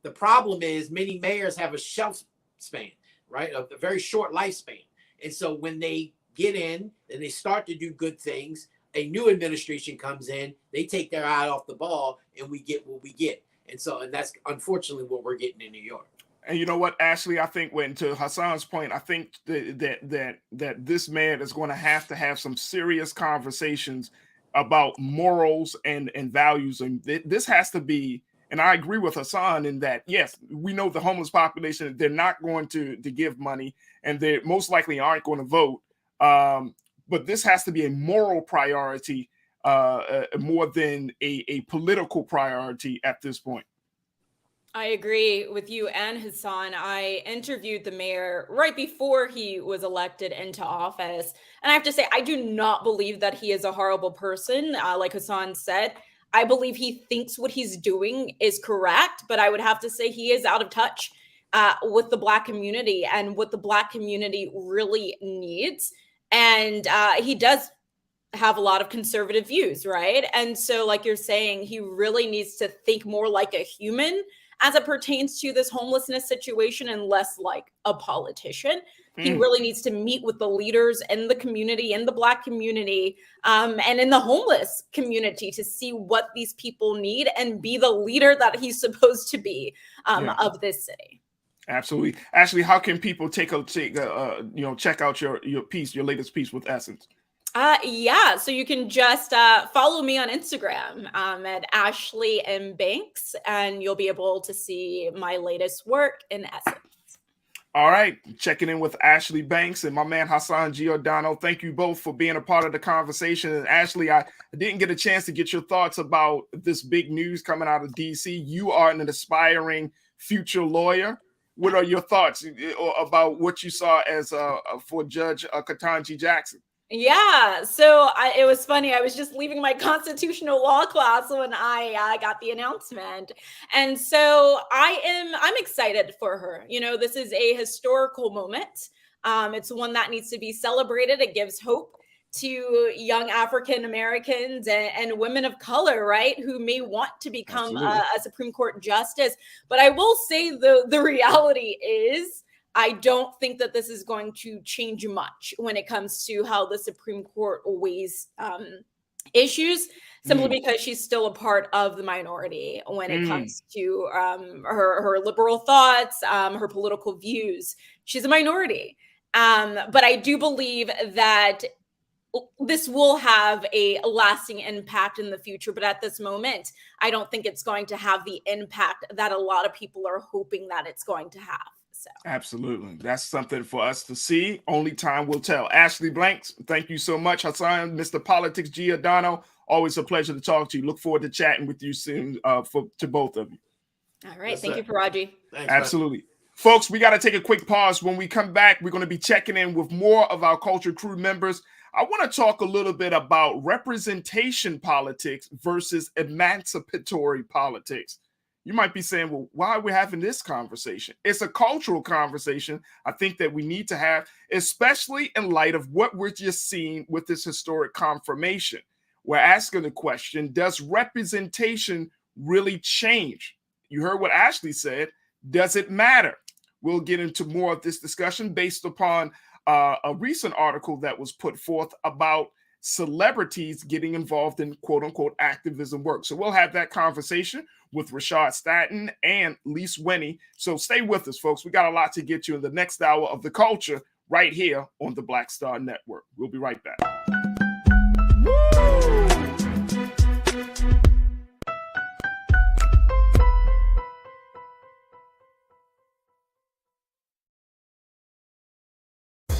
The problem is many mayors have a shelf span, right? A very short lifespan. And so when they get in and they start to do good things, a new administration comes in, they take their eye off the ball, and we get what we get. And that's unfortunately what we're getting in New York. And you know what, Ashley, I think to Hassan's point, I think that this man is going to have some serious conversations about morals and values. And this has to be, and I agree with Hassan in that, yes, we know the homeless population, they're not going to give money, and they most likely aren't going to vote. But this has to be a moral priority more than a political priority at this point. I agree with you and Hassan. I interviewed the mayor right before he was elected into office. And I have to say, I do not believe that he is a horrible person. Like Hassan said, I believe he thinks what he's doing is correct, but I would have to say he is out of touch with the Black community and what the Black community really needs. And he does have a lot of conservative views, right? And so, like you're saying, he really needs to think more like a human as it pertains to this homelessness situation and less like a politician. He really needs to meet with the leaders in the community, in the Black community, and in the homeless community to see what these people need and be the leader that he's supposed to be of this city. Absolutely. Ashley, how can people check out your piece, your latest piece with Essence? So you can just follow me on Instagram at Ashley M. Banks, and you'll be able to see my latest work in Essence. All right, checking in with Ashley Banks and my man Hassan Giordano. Thank you both for being a part of the conversation. And Ashley, I didn't get a chance to get your thoughts about this big news coming out of DC. You are an aspiring future lawyer. What are your thoughts about what you saw as for Judge Ketanji Jackson? Yeah, so it was funny. I was just leaving my constitutional law class when I got the announcement. And so I'm excited for her. You know, this is a historical moment. It's one that needs to be celebrated. It gives hope to young African Americans and women of color, right, who may want to become a Supreme Court justice. But I will say the reality is, I don't think that this is going to change much when it comes to how the Supreme Court weighs issues, simply because she's still a part of the minority when it comes to her liberal thoughts, her political views. She's a minority. But I do believe that this will have a lasting impact in the future. But at this moment, I don't think it's going to have the impact that a lot of people are hoping that it's going to have. So. Absolutely. That's something for us to see. Only time will tell. Ashley Blanks, thank you so much. Hassan, Mr. Politics Giordano, always a pleasure to talk to you. Look forward to chatting with you soon to both of you. All right. Thank you, Farajii. Absolutely. Man. Folks, we got to take a quick pause. When we come back, we're going to be checking in with more of our Culture Crew members. I want to talk a little bit about representation politics versus emancipatory politics. You might be saying, well, why are we having this conversation? It's a cultural conversation I think that we need to have, especially in light of what we're just seeing with this historic confirmation. We're asking the question, does representation really change? You heard what Ashley said. Does it matter? We'll get into more of this discussion based upon a recent article that was put forth about celebrities getting involved in quote unquote activism work. So we'll have that conversation with Rashad Staten and Lise Winnie. So stay with us, folks. We got a lot to get you in the next hour of The Culture right here on the Black Star Network. We'll be right back.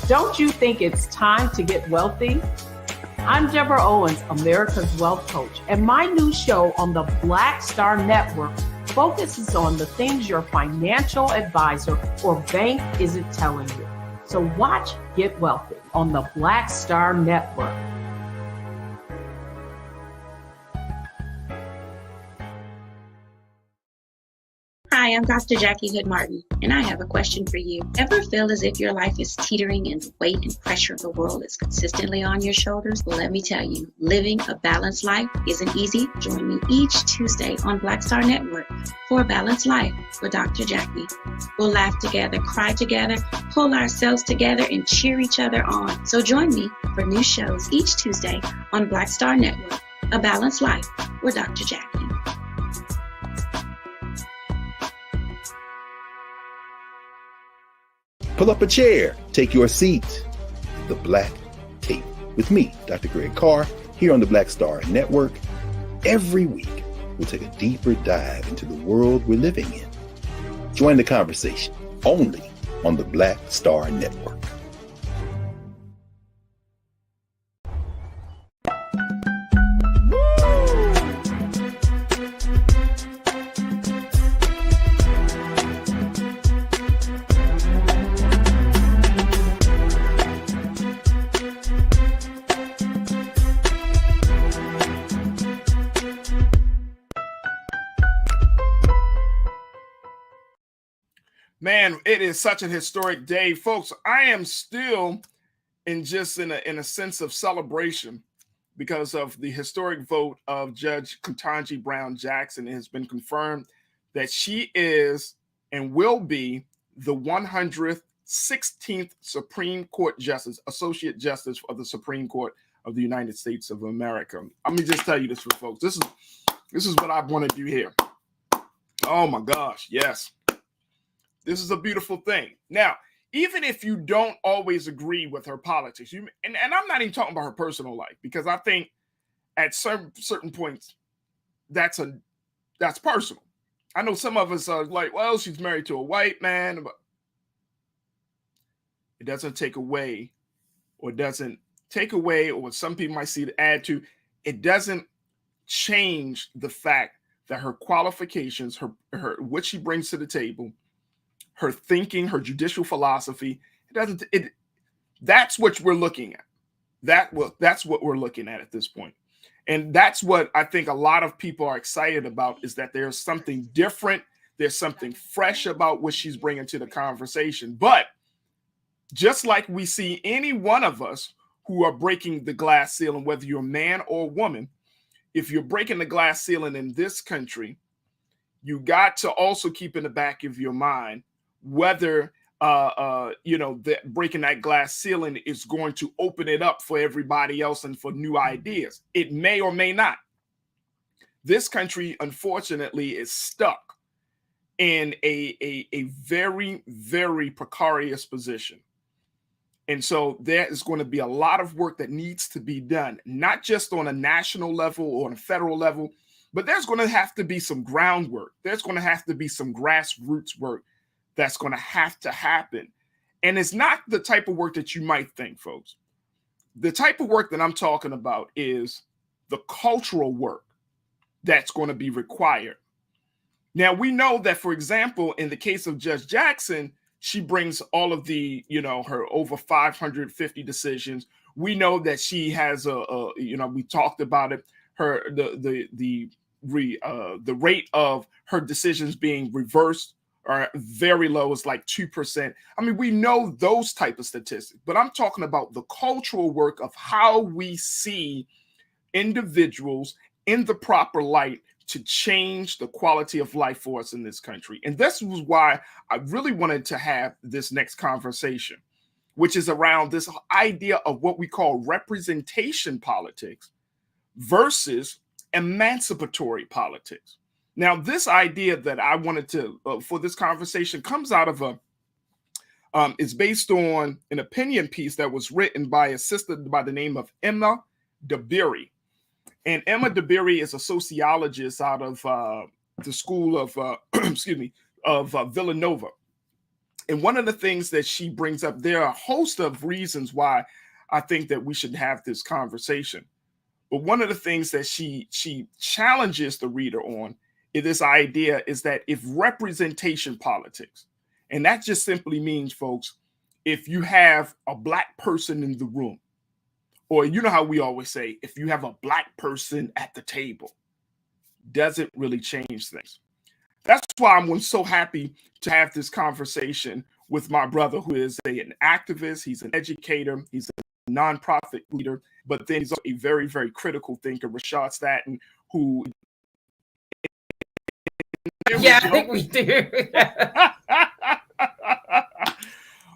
Don't you think it's time to get wealthy? I'm Deborah Owens, America's Wealth Coach, and my new show on the Black Star Network focuses on the things your financial advisor or bank isn't telling you. So watch Get Wealthy on the Black Star Network. Hi, Hi, I'm Dr. Jackie Hood Martin, and I have a question for you. Ever feel as if your life is teetering and the weight and pressure of the world is consistently on your shoulders? Well, let me tell you, living a balanced life isn't easy. Join me each Tuesday on Black Star Network for A Balanced Life with Dr. Jackie. We'll laugh together, cry together, pull ourselves together, and cheer each other on. So join me for new shows each Tuesday on Black Star Network, A Balanced Life with Dr. Jackie. Pull up a chair, take your seat. The Black Tape with me, Dr. Greg Carr, here on the Black Star Network. Every week, we'll take a deeper dive into the world we're living in. Join the conversation only on the Black Star Network. Man, it is such a historic day, folks. I am still in a sense of celebration because of the historic vote of Judge Ketanji Brown Jackson. It has been confirmed that she is and will be the 116th Supreme Court Justice, Associate Justice of the Supreme Court of the United States of America. Let me just tell you this for folks. This is what I want to do here. Oh my gosh, yes. This is a beautiful thing. Now, even if you don't always agree with her politics, and I'm not even talking about her personal life, because I think at certain points that's personal. I know some of us are like, well, she's married to a white man, but it doesn't take away, or some people might see to add to. It doesn't change the fact that her qualifications, her what she brings to the table, her thinking, her judicial philosophy, that's what we're looking at. That's what we're looking at this point. And that's what I think a lot of people are excited about, is that there's something different. There's something fresh about what she's bringing to the conversation. But just like we see any one of us who are breaking the glass ceiling, whether you're a man or a woman, if you're breaking the glass ceiling in this country, you got to also keep in the back of your mind whether that breaking that glass ceiling is going to open it up for everybody else and for new ideas. It may or may not. This country, unfortunately, is stuck in a very, very precarious position. And so there is going to be a lot of work that needs to be done, not just on a national level or on a federal level, but there's going to have to be some groundwork. There's going to have to be some grassroots work that's going to have to happen. And it's not the type of work that you might think, folks. The type of work that I'm talking about is the cultural work that's going to be required. Now, we know that, for example, in the case of Judge Jackson, she brings all of the, her over 550 decisions. We know that she has we talked about it, the rate of her decisions being reversed are very low. It's like 2%. I mean, we know those type of statistics, but I'm talking about the cultural work of how we see individuals in the proper light to change the quality of life for us in this country. And this was why I really wanted to have this next conversation, which is around this idea of what we call representation politics versus emancipatory politics. Now, this idea that I wanted to, for this conversation, comes out of it's based on an opinion piece that was written by a sister by the name of Emma DeBerry. And Emma DeBerry is a sociologist out of the school of, Villanova. And one of the things that she brings up, there are a host of reasons why I think that we should have this conversation. But one of the things that she challenges the reader on is this idea is that if representation politics, and that just simply means, folks, if you have a black person in the room, or you know how we always say, if you have a black person at the table, doesn't really change things. That's why I'm so happy to have this conversation with my brother, who is an activist, he's an educator, he's a nonprofit leader, but then he's a very, very critical thinker, Rashad Staten, who... Yeah, I think we do.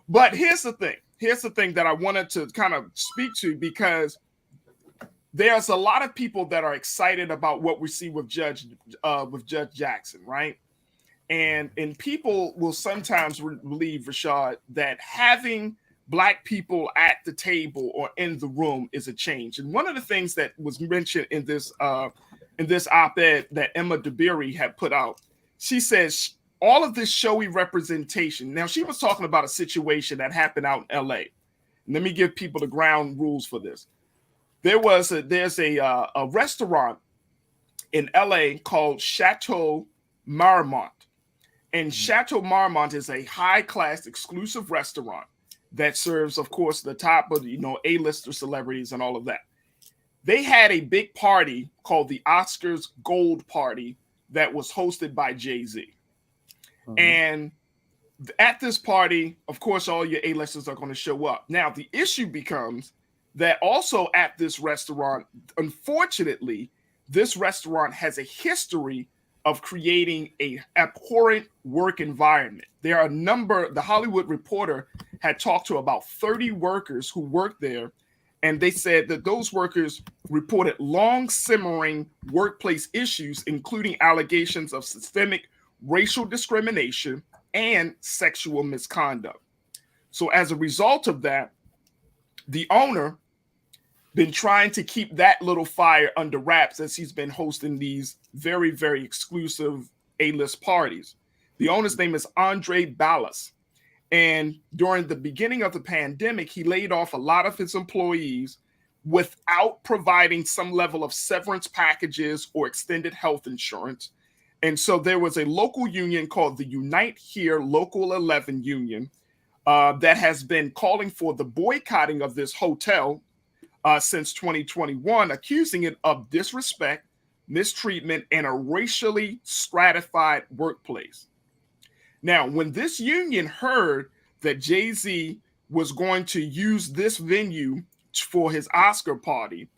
But here's the thing. Here's the thing that I wanted to kind of speak to, because there's a lot of people that are excited about what we see with Judge Jackson, right? And people will sometimes believe, Rashad, that having Black people at the table or in the room is a change. And one of the things that was mentioned in this op-ed that Emma DeBerry had put out, she says all of this showy representation. Now, she was talking about a situation that happened out in LA. Let me give people the ground rules for this. There's a restaurant in LA called Chateau Marmont. And Chateau Marmont is a high-class exclusive restaurant that serves, of course, the top of, A-lister celebrities and all of that. They had a big party called the Oscars Gold Party that was hosted by Jay-Z. And at this party, of course, all your A-listers are going to show up. Now, the issue becomes that also at this restaurant, unfortunately, this restaurant has a history of creating a abhorrent work environment. There are the Hollywood Reporter had talked to about 30 workers who worked there, and they said that those workers reported long simmering workplace issues, including allegations of systemic racial discrimination and sexual misconduct. So as a result of that, the owner been trying to keep that little fire under wraps as he's been hosting these very, very exclusive A-list parties. The owner's name is Andre Ballas. And during the beginning of the pandemic, he laid off a lot of his employees without providing some level of severance packages or extended health insurance. And so there was a local union called the Unite Here Local 11 Union that has been calling for the boycotting of this hotel since 2021, accusing it of disrespect, mistreatment, and a racially stratified workplace. Now, when this union heard that Jay-Z was going to use this venue for his Oscar party,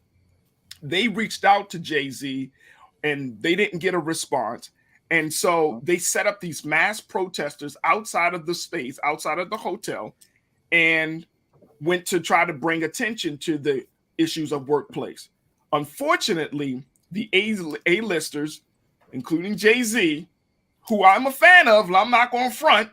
they reached out to Jay-Z and they didn't get a response. And so they set up these mass protesters outside of the space, outside of the hotel, and went to try to bring attention to the issues of workplace. Unfortunately, the A-listers, including Jay-Z, who I'm a fan of, I'm not going to front,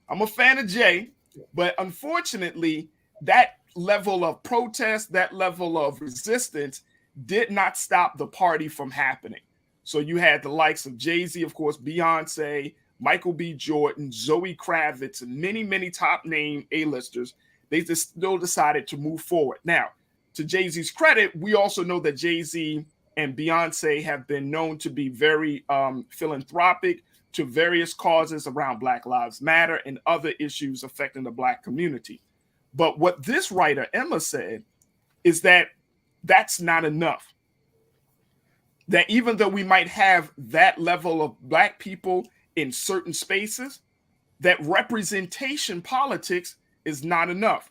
I'm a fan of Jay, but unfortunately, that level of protest, that level of resistance did not stop the party from happening. So you had the likes of Jay-Z, of course, Beyonce, Michael B. Jordan, Zoe Kravitz, and many, many top name A-listers. They just still decided to move forward. Now, to Jay-Z's credit, we also know that Jay-Z and Beyonce have been known to be very philanthropic to various causes around Black Lives Matter and other issues affecting the Black community. But what this writer, Emma, said is that that's not enough. That even though we might have that level of Black people in certain spaces, that representation politics is not enough.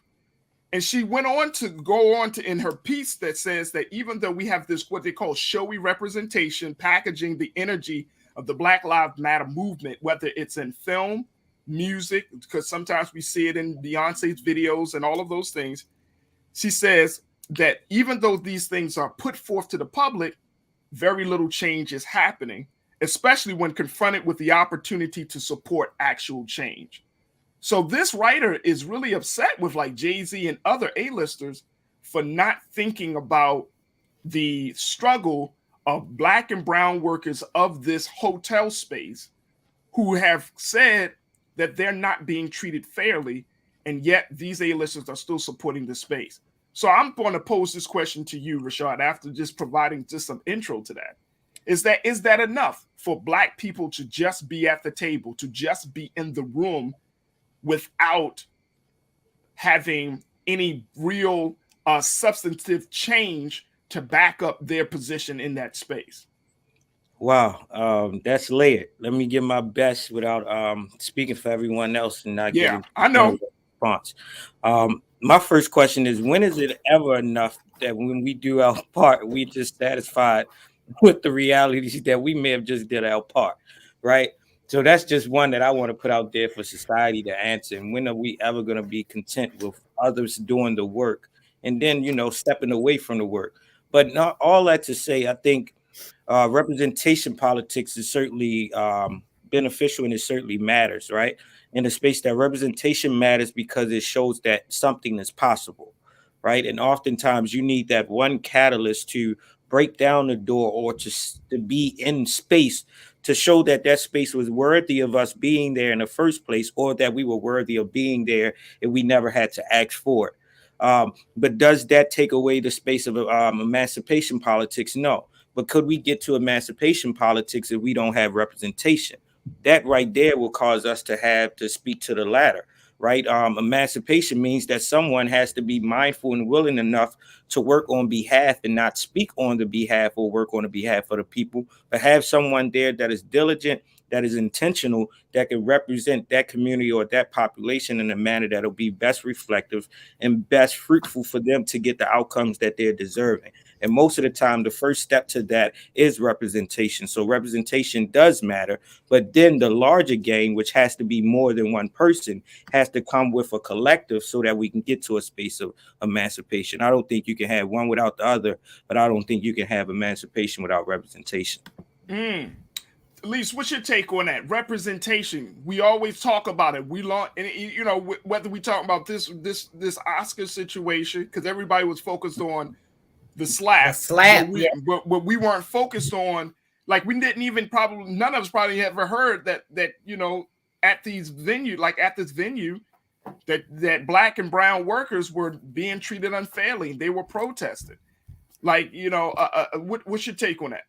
And she went on to go on to in her piece that says that even though we have this, what they call showy representation, packaging the energy of the Black Lives Matter movement, whether it's in film, music, because sometimes we see it in Beyonce's videos and all of those things. She says that even though these things are put forth to the public, very little change is happening, especially when confronted with the opportunity to support actual change. So this writer is really upset with like Jay-Z and other A-listers for not thinking about the struggle of Black and brown workers of this hotel space who have said that they're not being treated fairly, and yet these A-listers are still supporting the space. So I'm going to pose this question to you, Rashad, after just providing just some intro to that. Is that enough for Black people to just be at the table, to just be in the room without having any real substantive change to back up their position in that space? Wow, that's layered. Let me give my best without speaking for everyone else and not giving I know. response. My first question is, when is it ever enough that when we do our part, we just satisfied with the realities that we may have just did our part, right? So that's just one that I want to put out there for society to answer. And when are we ever going to be content with others doing the work and then, stepping away from the work? But not all that to say, I think representation politics is certainly beneficial and it certainly matters, right? In the space that representation matters because it shows that something is possible, right? And oftentimes you need that one catalyst to break down the door or to be in space to show that that space was worthy of us being there in the first place, or that we were worthy of being there and we never had to ask for it. But does that take away the space of emancipation politics? No. But could we get to emancipation politics if we don't have representation? That right there will cause us to have to speak to the latter, right? Emancipation means that someone has to be mindful and willing enough to work on behalf and not speak on the behalf or work on the behalf of the people, but have someone there that is diligent, that is intentional, that can represent that community or that population in a manner that will be best reflective and best fruitful for them to get the outcomes that they're deserving. And most of the time, the first step to that is representation. So representation does matter, but then the larger game, which has to be more than one person, has to come with a collective so that we can get to a space of emancipation. I don't think you can have one without the other, but I don't think you can have emancipation without representation. Elise, what's your take on that? Representation. We always talk about it. Whether we talk about this Oscar situation, because everybody was focused on the slap, but we weren't focused on, like, we didn't even none of us probably ever heard that at these venues, like at this venue, that Black and brown workers were being treated unfairly. They were protesting. Like, what's your take on that?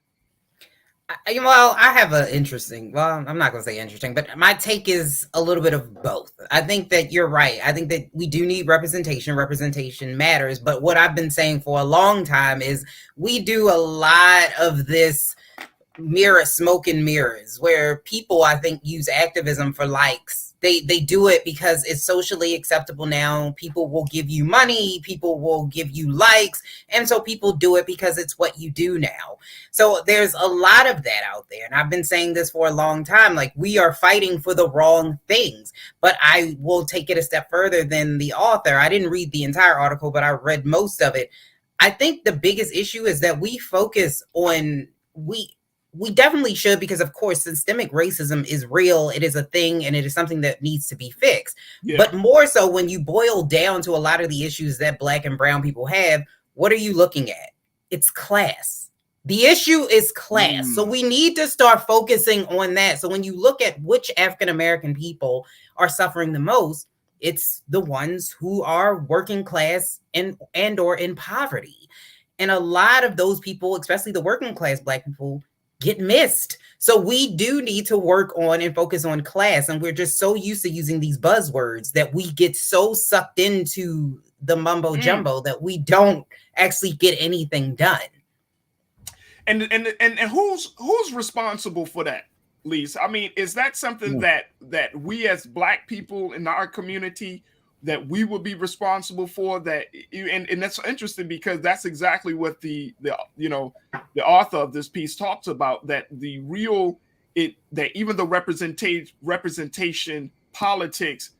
Well, I have an interesting, I'm not going to say interesting, but my take is a little bit of both. I think that you're right. I think that we do need representation. Representation matters. But what I've been saying for a long time is we do a lot of this smoke and mirrors, where people, I think, use activism for likes. They do it because it's socially acceptable now. People will give you money. People will give you likes. And so people do it because it's what you do now. So there's a lot of that out there. And I've been saying this for a long time, like, we are fighting for the wrong things. But I will take it a step further than the author. I didn't read the entire article, but I read most of it. I think the biggest issue is that we focus on, we definitely should, because of course systemic racism is real. It is a thing, and it is something that needs to be fixed. Yeah. But more so, when you boil down to a lot of the issues that Black and brown people have, what are you looking at? It's class. The issue is class. So we need to start focusing on that. So when you look at which African-American people are suffering the most, it's the ones who are working class and or in poverty. And a lot of those people, especially the working class Black people, get missed. So we do need to work on and focus on class. And we're just so used to using these buzzwords that we get so sucked into the mumbo jumbo that we don't actually get anything done. And who's responsible for that, Lise? I mean, is that something that we as Black people in our community, that we would be responsible for? That and that's interesting, because that's exactly what the author of this piece talks about, that that even the representation politics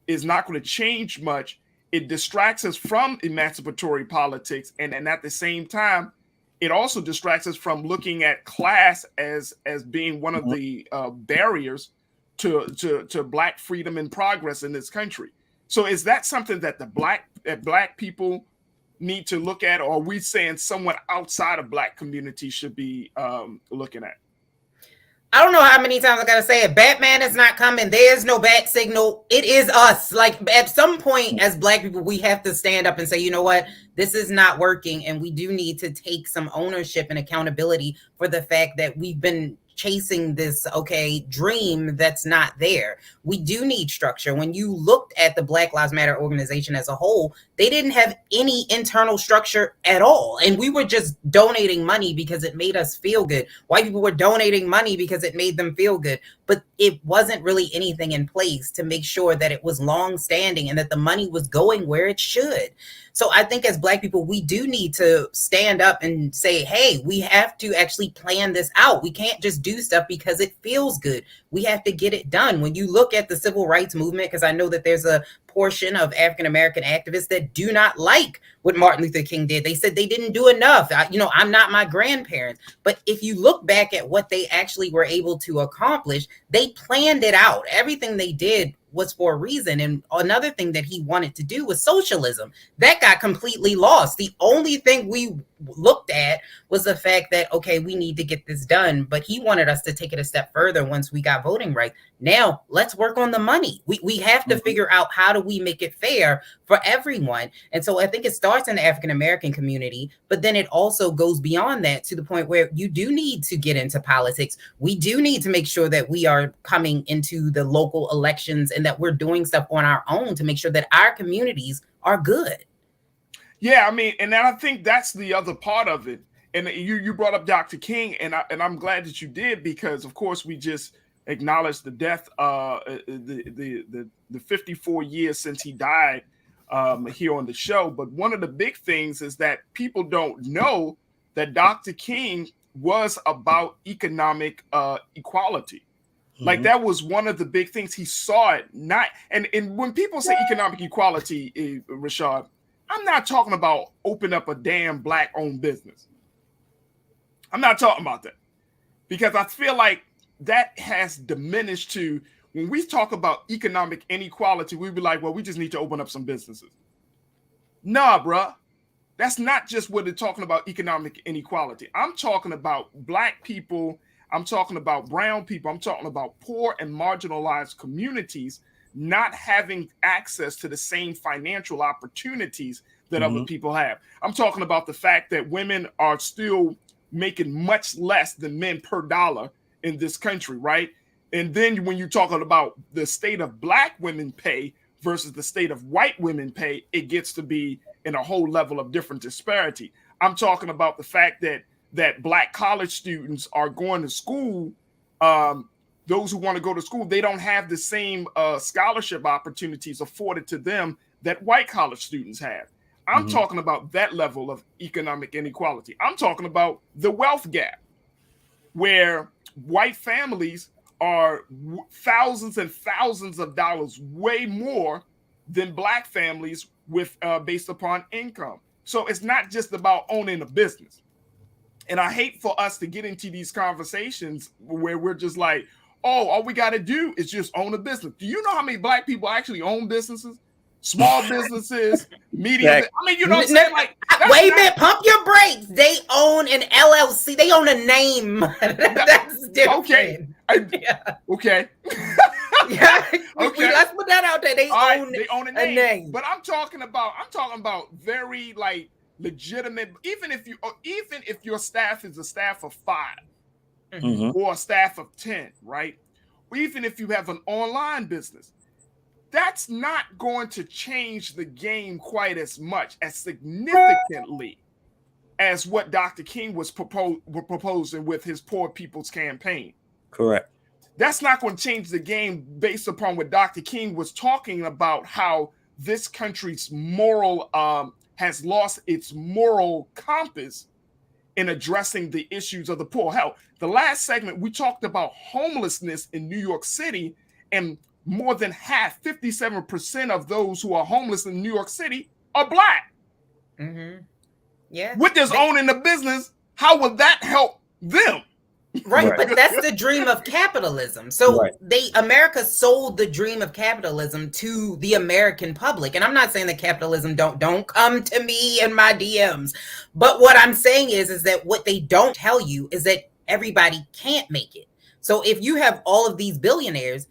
is not going to change much. It distracts us from emancipatory politics, and at the same time, it also distracts us from looking at class as being one of the barriers to Black freedom and progress in this country. So is that something that Black people need to look at, or are we saying someone outside of Black community should be looking at? I don't know how many times I gotta say it. Batman is not coming. There's no bat signal. It is us. Like, at some point as Black people, we have to stand up and say, you know what, this is not working. And we do need to take some ownership and accountability for the fact that we've been chasing this, dream that's not there. We do need structure. When you looked at the Black Lives Matter organization as a whole, they didn't have any internal structure at all. And we were just donating money because it made us feel good. White people were donating money because it made them feel good. But it wasn't really anything in place to make sure that it was long-standing and that the money was going where it should. So I think as Black people, we do need to stand up and say, hey, we have to actually plan this out. We can't just do stuff because it feels good. We have to get it done. When you look at the civil rights movement, because I know that there's a portion of African-American activists that do not like what Martin Luther King did. They said they didn't do enough. I'm not my grandparents. But if you look back at what they actually were able to accomplish, they planned it out. Everything they did was for a reason. And another thing that he wanted to do was socialism. That got completely lost. The only thing we looked at was the fact that, we need to get this done. But he wanted us to take it a step further once we got voting rights. Now, let's work on the money. We have to figure out how do we make it fair for everyone. And so I think it starts in the African-American community, but then it also goes beyond that to the point where you do need to get into politics. We do need to make sure that we are coming into the local elections and that we're doing stuff on our own to make sure that our communities are good. Yeah, and I think that's the other part of it. And you brought up Dr. King, and I'm glad that you did, because of course we just acknowledged the death, the 54 years since he died here on the show. But one of the big things is that people don't know that Dr. King was about economic equality. Like that was one of the big things. He saw it and when people say economic equality, Rashad, I'm not talking about open up a damn Black-owned business. I'm not talking about that, because I feel like that has diminished to when we talk about economic inequality, we'd be like, well, we just need to open up some businesses. Nah, bruh. That's not just what they're talking about, economic inequality. I'm talking about Black people. I'm talking about brown people. I'm talking about poor and marginalized communities not having access to the same financial opportunities that other people have. I'm talking about the fact that women are still making much less than men per dollar in this country, right? And then when you're talking about the state of Black women pay versus the state of white women pay, it gets to be in a whole level of different disparity. I'm talking about the fact that Black college students are going to school. Those who want to go to school, they don't have the same scholarship opportunities afforded to them that white college students have. I'm talking about that level of economic inequality. I'm talking about the wealth gap, where white families are thousands and thousands of dollars way more than Black families with based upon income. So it's not just about owning a business. And I hate for us to get into these conversations where we're just like, oh, all we got to do is just own a business. Do you know how many Black people actually own businesses? Small businesses, medium. You know what I'm saying? Like, wait a minute, pump your brakes. They own an LLC. They own a name. That's different. Okay. Okay. Okay. Let's put that out there. They own a name. But I'm talking about very legitimate. Even if your staff is a staff of 5 or a staff of 10, right? Or even if you have an online business. That's not going to change the game quite as much, as significantly as what Dr. King was proposing with his Poor People's Campaign. Correct. That's not going to change the game based upon what Dr. King was talking about, how this country's moral has lost its moral compass in addressing the issues of the poor. Hell, the last segment, we talked about homelessness in New York City, and more than half, 57% of those who are homeless in New York City are Black. Yeah. With this owning a business, how would that help them? Right, but that's the dream of capitalism. So America sold the dream of capitalism to the American public. And I'm not saying that capitalism don't come to me in my DMs. But what I'm saying is that what they don't tell you is that everybody can't make it. So if you have all of these billionaires,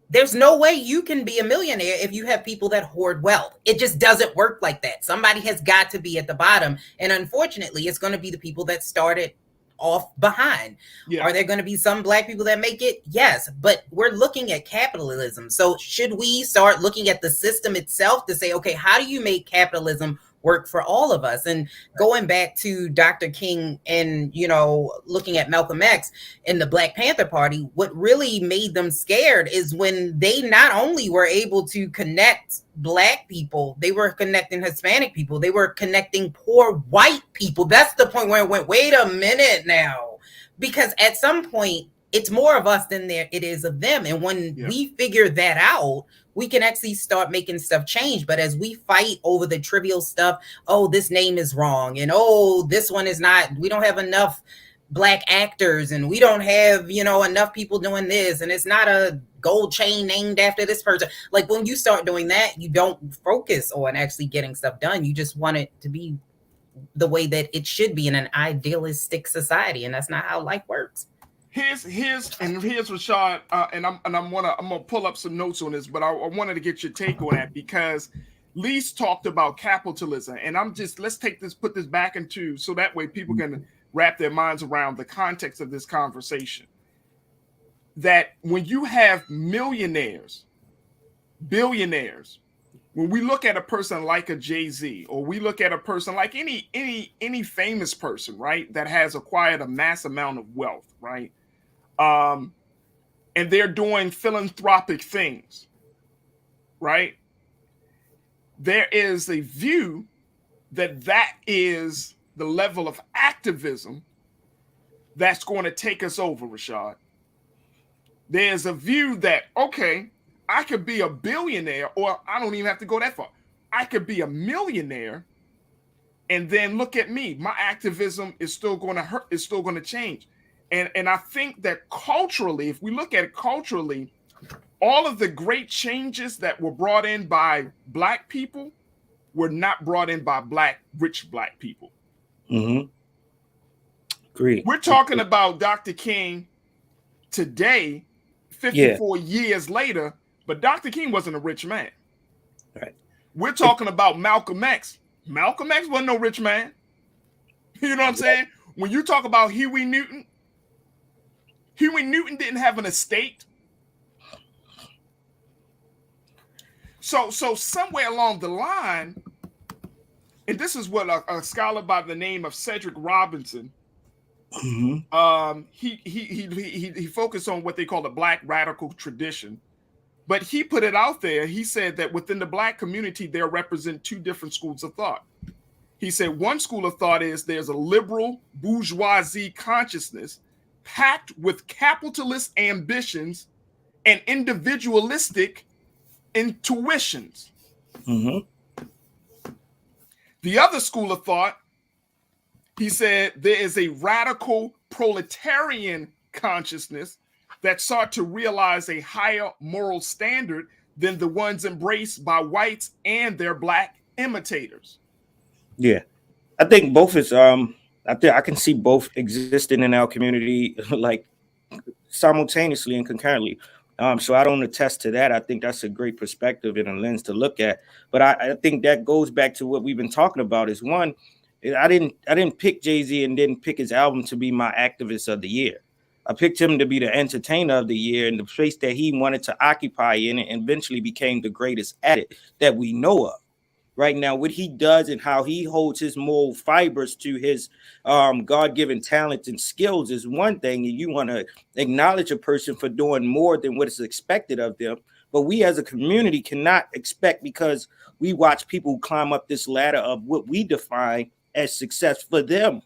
there's no way you can be a millionaire if you have people that hoard wealth. It just doesn't work like that. Somebody has got to be at the bottom. And unfortunately, it's going to be the people that started off behind. Yeah. Are there going to be some Black people that make it? Yes, but we're looking at capitalism. So should we start looking at the system itself to say, okay, how do you make capitalism work for all of us? And going back to Dr. King and, you know, looking at Malcolm X and the Black Panther Party, what really made them scared is when they not only were able to connect Black people, they were connecting Hispanic people, they were connecting poor white people. That's the point where it went, wait a minute now, because at some point it's more of us than it is of them. And when we figure that out, we can actually start making stuff change. But as we fight over the trivial stuff, oh, this name is wrong, and oh, this one is not, we don't have enough Black actors, and we don't have, you know, enough people doing this, and it's not a gold chain named after this person. Like, when you start doing that, you don't focus on actually getting stuff done. You just want it to be the way that it should be in an idealistic society, and that's not how life works. Here's Rashad, and I'm gonna pull up some notes on this, but I wanted to get your take on that, because Lee's talked about capitalism, and let's put this back into, so that way people can wrap their minds around the context of this conversation. That when you have millionaires, billionaires, when we look at a person like a Jay-Z, or we look at a person like any famous person, right, that has acquired a mass amount of wealth, right? And they're doing philanthropic things, right? There is a view that is the level of activism that's going to take us over, Rashad. There's a view that, okay, I could be a billionaire, or I don't even have to go that far. I could be a millionaire, and then look at me. My activism is still going to hurt. It's still going to change. And I think that culturally, if we look at it culturally, all of the great changes that were brought in by Black people were not brought in by rich Black people. Mm-hmm. Great. We're talking about Dr. King today, 54 years later, but Dr. King wasn't a rich man. Right. We're talking about Malcolm X. Malcolm X wasn't no rich man. You know what I'm saying? When you talk about Huey Newton didn't have an estate. So somewhere along the line, and this is what a scholar by the name of Cedric Robinson, he focused on what they call the Black radical tradition, but he put it out there. He said that within the Black community, there represent two different schools of thought. He said one school of thought is there's a liberal bourgeoisie consciousness packed with capitalist ambitions and individualistic intuitions. Mm-hmm. The other school of thought, he said, there is a radical proletarian consciousness that sought to realize a higher moral standard than the ones embraced by whites and their Black imitators. Yeah, I think both is I can see both existing in our community like simultaneously and concurrently. So I don't attest to that. I think that's a great perspective and a lens to look at. But I think that goes back to what we've been talking about. Is one, I didn't pick Jay-Z and didn't pick his album to be my activist of the year. I picked him to be the entertainer of the year in the place that he wanted to occupy in it, and eventually became the greatest at it that we know of. Right now, what he does and how he holds his moral fibers to his God-given talents and skills is one thing, and you want to acknowledge a person for doing more than what is expected of them. But we as a community cannot expect, because we watch people climb up this ladder of what we define as success for them,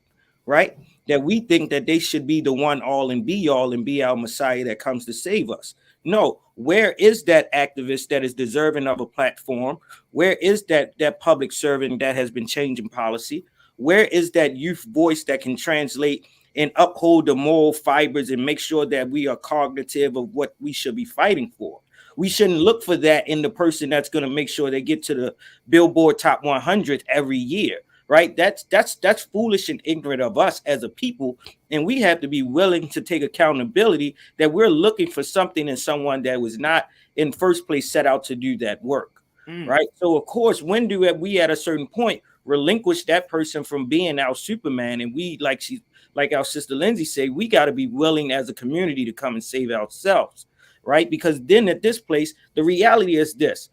right? That we think that they should be the one all and be our Messiah that comes to save us. No, where is that activist that is deserving of a platform? Where is that public servant that has been changing policy? Where is that youth voice that can translate and uphold the moral fibers and make sure that we are cognitive of what we should be fighting for? We shouldn't look for that in the person that's going to make sure they get to the Billboard Top 100 every year. Right? That's foolish and ignorant of us as a people. And we have to be willing to take accountability that we're looking for something in someone that was not in first place set out to do that work. Right? So, of course, when do we at a certain point relinquish that person from being our Superman, and we, like like our sister Lindsay said, we got to be willing as a community to come and save ourselves, right? Because then at this place, the reality is this.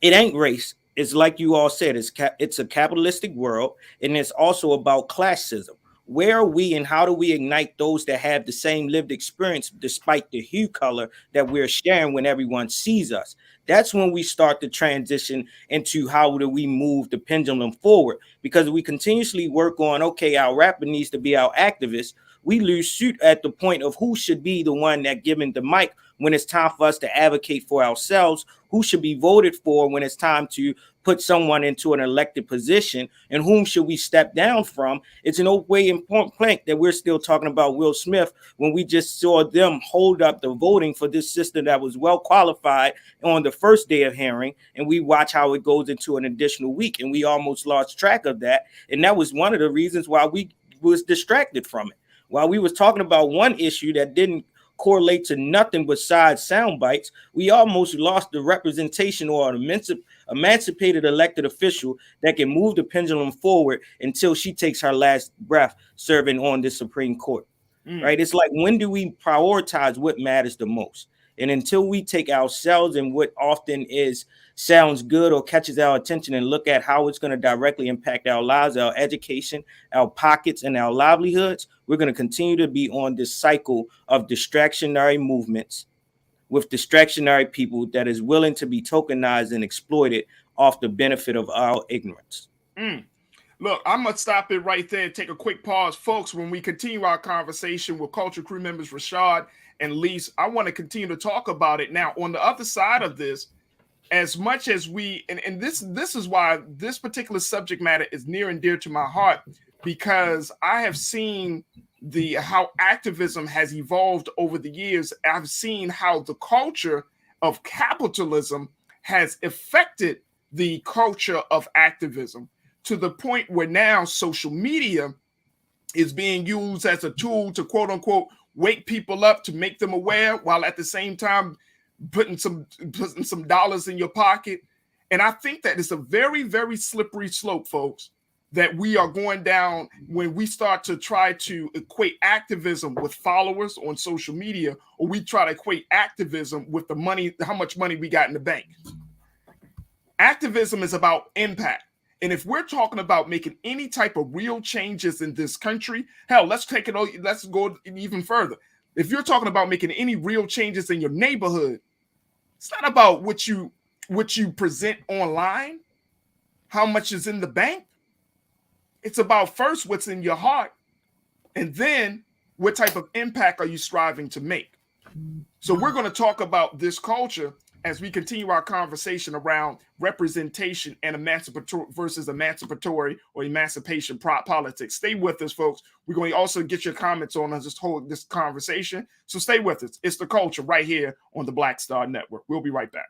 It ain't race. It's like you all said, it's a capitalistic world, and it's also about classism. Where are we and how do we ignite those that have the same lived experience despite the hue color that we're sharing when everyone sees us? That's when we start to transition into how do we move the pendulum forward. Because we continuously work on, okay, our rapper needs to be our activist. We lose suit at the point of who should be the one that given the mic when it's time for us to advocate for ourselves, who should be voted for when it's time to put someone into an elected position, and whom should we step down from. It's an old way in point blank that we're still talking about Will Smith when we just saw them hold up the voting for this sister that was well qualified on the first day of hearing, and we watch how it goes into an additional week, and we almost lost track of that. And that was one of the reasons why we was distracted from it. While we was talking about one issue that didn't correlate to nothing besides sound bites, we almost lost the representation or an emancipated elected official that can move the pendulum forward until she takes her last breath serving on the Supreme Court. Right? It's like, when do we prioritize what matters the most? And until we take ourselves and what often sounds good or catches our attention and look at how it's going to directly impact our lives, our education, our pockets, and our livelihoods, we're going to continue to be on this cycle of distractionary movements with distractionary people that is willing to be tokenized and exploited off the benefit of our ignorance. Look, I'm going to stop it right there and take a quick pause. Folks, when we continue our conversation with Culture Crew members Rashad and Lise, I want to continue to talk about it. Now, on the other side of this, as much as we, and this is why this particular subject matter is near and dear to my heart, because I have seen how activism has evolved over the years. I've seen how the culture of capitalism has affected the culture of activism to the point where now social media is being used as a tool to quote unquote wake people up, to make them aware, while at the same time putting some dollars in your pocket. And I think that it's a very, very slippery slope, folks, that we are going down when we start to try to equate activism with followers on social media, or we try to equate activism with the money, how much money we got in the bank. Activism is about impact. And if we're talking about making any type of real changes in this country, hell, let's go even further. If you're talking about making any real changes in your neighborhood, it's not about what you present online, how much is in the bank. It's about first what's in your heart, and then what type of impact are you striving to make. So we're going to talk about this culture as we continue our conversation around representation and emancipatory versus emancipatory or emancipation politics. Stay with us, folks. We're going to also get your comments on this conversation. So stay with us. It's The Culture right here on the Black Star Network. We'll be right back.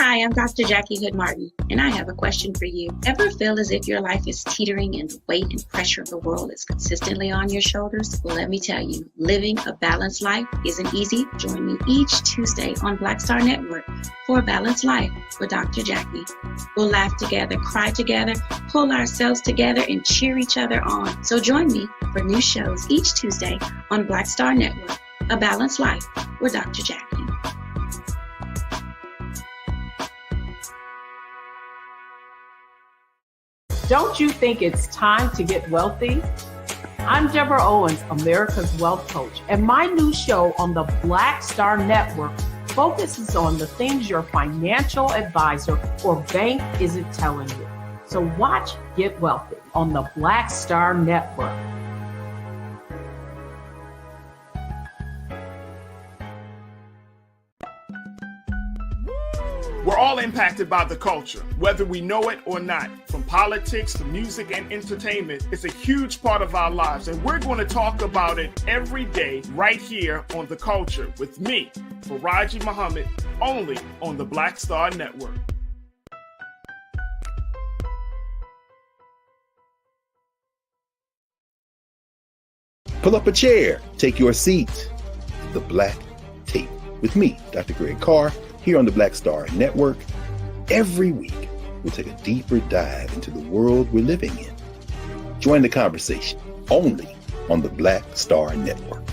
Hi, I'm Dr. Jackie Hood Martin, and I have a question for you. Ever feel as if your life is teetering and the weight and pressure of the world is consistently on your shoulders? Well, let me tell you, living a balanced life isn't easy. Join me each Tuesday on Black Star Network for A Balanced Life with Dr. Jackie. We'll laugh together, cry together, pull ourselves together, and cheer each other on. So join me for new shows each Tuesday on Black Star Network, A Balanced Life with Dr. Jackie. Don't you think it's time to get wealthy? I'm Deborah Owens, America's Wealth Coach, and my new show on the Black Star Network focuses on the things your financial advisor or bank isn't telling you. So watch Get Wealthy on the Black Star Network. We're all impacted by the culture, whether we know it or not. From politics to music and entertainment, it's a huge part of our lives, and we're going to talk about it every day right here on The Culture with me, Farajii Muhammad, only on the Black Star Network. Pull up a chair, take your seat. The Black Tape, with me, Dr. Greg Carr, here on the Black Star Network. Every week, we'll take a deeper dive into the world we're living in. Join the conversation only on the Black Star Network.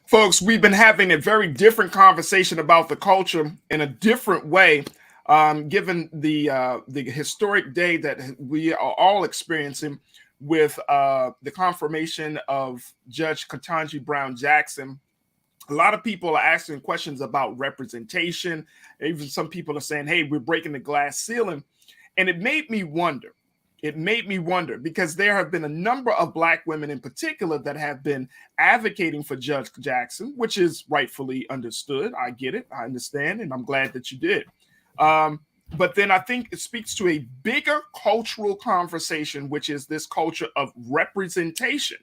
Folks, we've been having a very different conversation about the culture in a different way, given the historic day that we are all experiencing with the confirmation of Judge Ketanji Brown Jackson. A lot of people are asking questions about representation. Even some people are saying, hey, we're breaking the glass ceiling. And it made me wonder. It made me wonder because there have been a number of Black women in particular that have been advocating for Judge Jackson, which is rightfully understood. I get it. I understand. And I'm glad that you did. But then I think it speaks to a bigger cultural conversation, which is this culture of representation.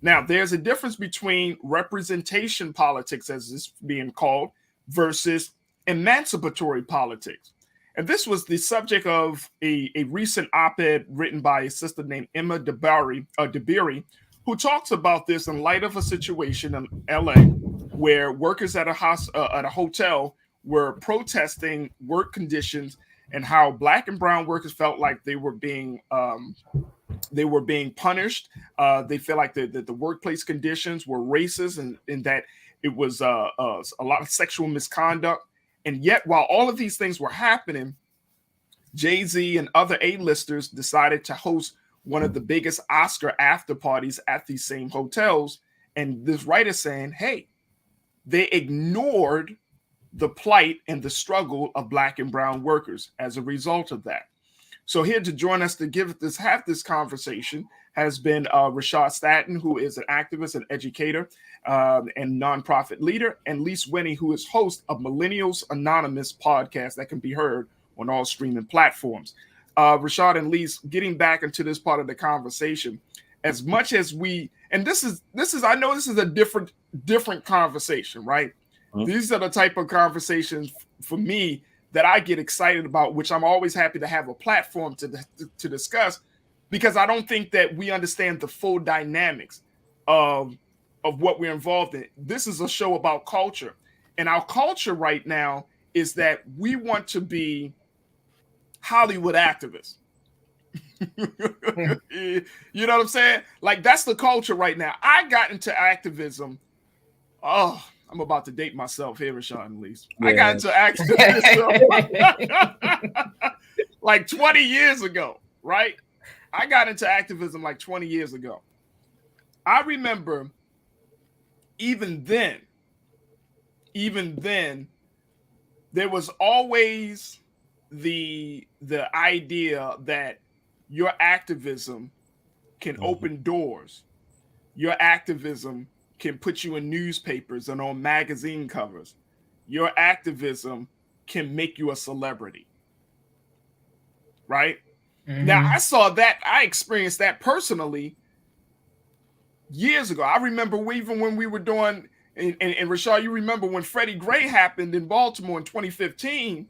Now, there's a difference between representation politics, as it's being called, versus emancipatory politics. And this was the subject of a recent op-ed written by a sister named Emma DeBerry, who talks about this in light of a situation in LA where workers at a hotel were protesting work conditions and how Black and brown workers felt like they were being punished. They feel like the workplace conditions were racist and that it was a lot of sexual misconduct. And yet, while all of these things were happening, Jay-Z and other A-listers decided to host one of the biggest Oscar after parties at these same hotels. And this writer's saying, hey, they ignored the plight and the struggle of Black and brown workers as a result of that. So here to join us to have this conversation has been Rashad Staten, who is an activist and educator and nonprofit leader, and Lise Winnie, who is host of Millennials Anonymous podcast that can be heard on all streaming platforms. Rashad and Lise, getting back into this part of the conversation, as much as this is I know this is a different conversation, right? Mm-hmm. These are the type of conversations for me that I get excited about, which I'm always happy to have a platform to discuss, because I don't think that we understand the full dynamics of what we're involved in. This is a show about culture, and our culture right now is that we want to be Hollywood activists. You know what I'm saying? Like, that's the culture right now. I got into activism. Oh, I'm about to date myself here, Rashad and Lise. Yeah. I got into activism like 20 years ago, right? I got into activism like 20 years ago. I remember even then, there was always the idea that your activism can open doors. Your activism can put you in newspapers and on magazine covers. Your activism can make you a celebrity, right? Mm-hmm. Now, I experienced that personally years ago. I remember even when we were doing, and Rashad, you remember when Freddie Gray happened in Baltimore in 2015,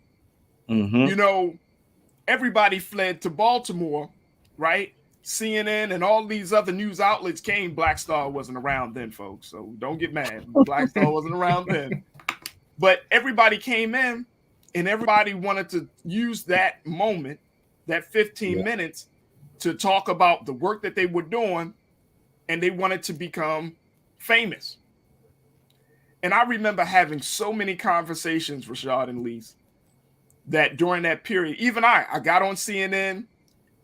you know, everybody fled to Baltimore, right? CNN and all these other news outlets came. Black Star wasn't around then, folks, so don't get mad. Black Star wasn't around then. But everybody came in, and everybody wanted to use that moment, that 15 minutes, to talk about the work that they were doing, and they wanted to become famous. And I remember having so many conversations, Rashad and Lise, that during that period, even I got on CNN.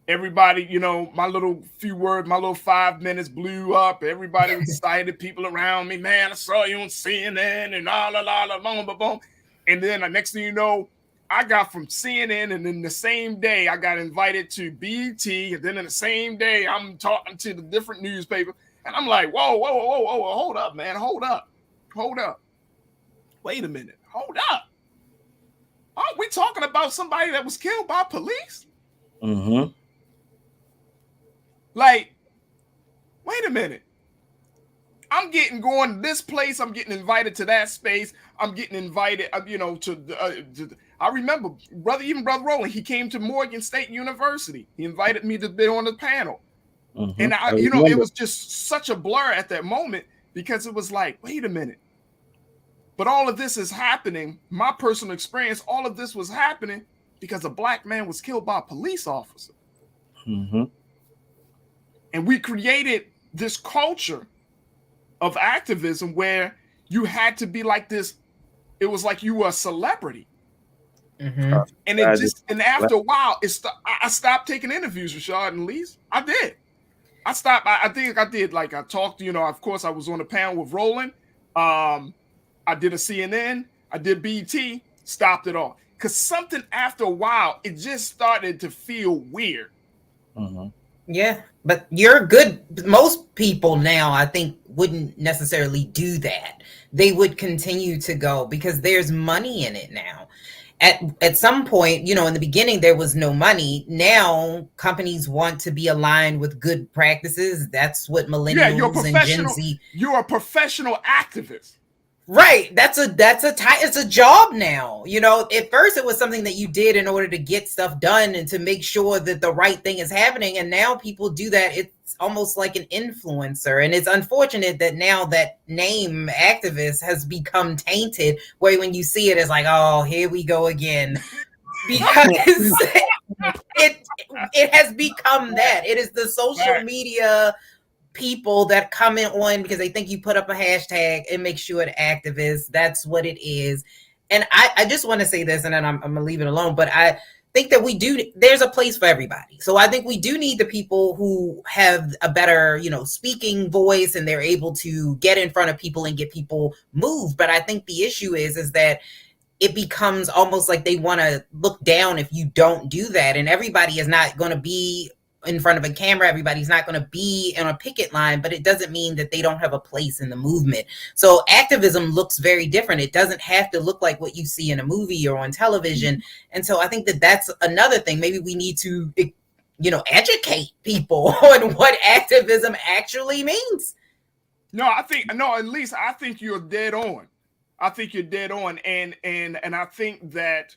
Everybody, you know, my little few words, my little 5 minutes blew up. Everybody was excited. People around me, man, I saw you on CNN and boom. And then the next thing you know, I got from CNN, and then the same day I got invited to BET, and then in the same day I'm talking to the different newspaper, and I'm like, whoa, hold up, man, hold up. Wait a minute, hold up. Aren't we talking about somebody that was killed by police? Mm-hmm. Like, wait a minute. I'm getting going to this place. I'm getting invited to that space. I'm getting invited, I remember brother Roland, he came to Morgan State University. He invited me to be on the panel. And it was just such a blur at that moment because it was like, wait a minute. But all of this is happening. My personal experience, all of this was happening because a black man was killed by a police officer. And we created this culture of activism where you had to be like this. It was like you were a celebrity. And after a while, I stopped taking interviews, Rashad and Lise. I did. I stopped. I think I did. Like I talked, of course I was on a panel with Roland. I did a CNN. I did BET. Stopped it all. Because something after a while, it just started to feel weird. Yeah, but you're good. Most people now, I think, wouldn't necessarily do that. They would continue to go because there's money in it now. At some point, in the beginning, there was no money. Now companies want to be aligned with good practices. That's what millennials and Gen Z. You're a professional activist. Right. It's a job now. At first it was something that you did in order to get stuff done and to make sure that the right thing is happening. And now people do that. It's almost like an influencer. And it's unfortunate that now that name activist has become tainted, where when you see it, it's like, oh, here we go again. Because it has become that. It is the social media people that comment on because they think you put up a hashtag and make sure it activists. That's what it is. And I just want to say this, and then I'm gonna leave it alone, but I think that there's a place for everybody. So I think we do need the people who have a better, speaking voice, and they're able to get in front of people and get people moved. But I think the issue is that it becomes almost like they want to look down if you don't do that. And everybody is not going to be in front of a camera. Everybody's not going to be on a picket line, but it doesn't mean that they don't have a place in the movement. So activism looks very different. It doesn't have to look like what you see in a movie or on television. And so I think that that's another thing. Maybe we need to, educate people on what activism actually means. At least I think you're dead on. I think you're dead on. And I think that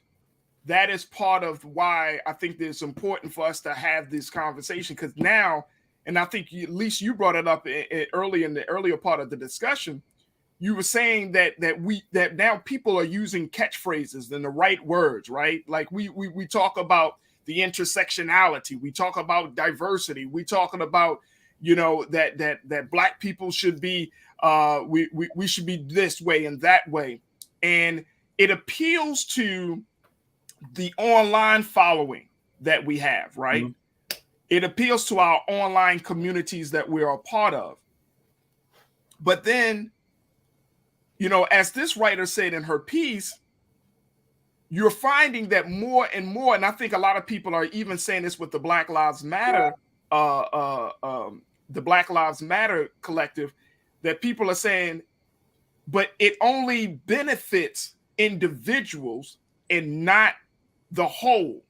is part of why I think it's important for us to have this conversation, because now, and I think at least you brought it up early in the earlier part of the discussion, you were saying that now people are using catchphrases and the right words, right? Like we talk about the intersectionality, we talk about diversity, we talking about that Black people should be we should be this way and that way, and it appeals to the online following that we have, right? It appeals to our online communities that we're a part of. But then, as this writer said in her piece, you're finding that more and more, and I think a lot of people are even saying this with the Black Lives Matter, the Black Lives Matter collective, that people are saying, but it only benefits individuals and not the whole.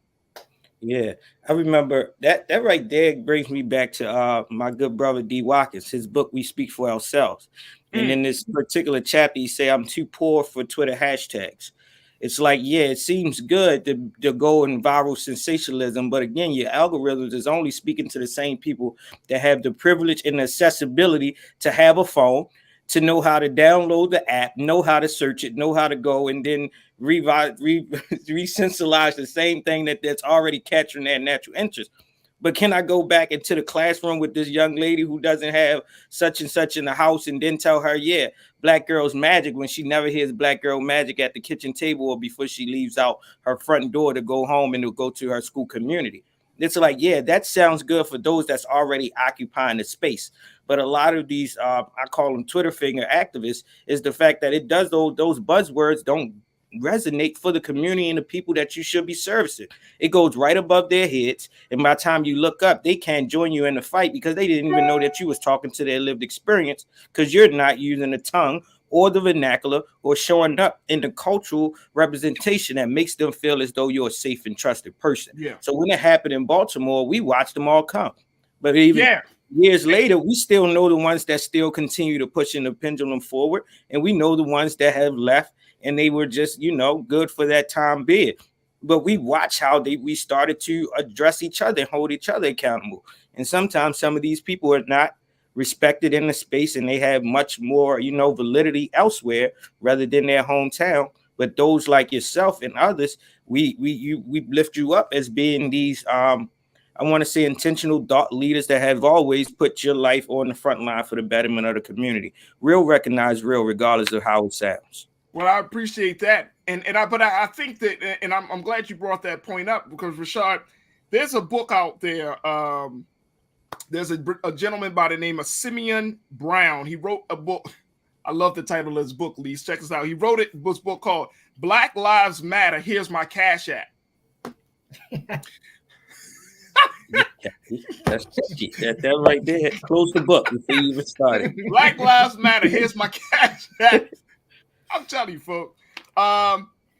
Yeah, I remember that right there brings me back to my good brother D. Watkins, his book We Speak for Ourselves. And in this particular chapter, he say, I'm too poor for Twitter hashtags. It's like, yeah, it seems good to go in viral sensationalism, but again, your algorithms is only speaking to the same people that have the privilege and accessibility to have a phone, to know how to download the app, know how to search it, know how to go and then re-sensationalize the same thing that's already capturing their natural interest. But can I go back into the classroom with this young lady who doesn't have such and such in the house and then tell her, yeah, Black girl's magic, when she never hears Black girl magic at the kitchen table or before she leaves out her front door to go home and to go to her school community? It's like, yeah, that sounds good for those that's already occupying the space. But a lot of these, I call them Twitter finger activists, is the fact that it does those buzzwords don't resonate for the community and the people that you should be servicing. It goes right above their heads, and by the time you look up, they can't join you in the fight because they didn't even know that you was talking to their lived experience, because you're not using the tongue or the vernacular or showing up in the cultural representation that makes them feel as though you're a safe and trusted person. Yeah. So when it happened in Baltimore, we watched them all come. But even years later, we still know the ones that still continue to pushing the pendulum forward, and we know the ones that have left, and they were just, good for that time being. But we watch how we started to address each other and hold each other accountable. And sometimes some of these people are not respected in the space, and they have much more, validity elsewhere rather than their hometown. But those like yourself and others, we lift you up as being these, I want to say, intentional thought leaders that have always put your life on the front line for the betterment of the community. Real recognize real, regardless of how it sounds. Well, I appreciate that, but I think that, and I'm glad you brought that point up, because Rashad, there's a book out there. There's a gentleman by the name of Simeon Brown. He wrote a book. I love the title of his book, Lise. Check this out. He wrote this book called Black Lives Matter. Here's my Cash App. That's that right there. Close the book before you even started. Black Lives Matter. Here's my Cash App. I'm telling you, folks.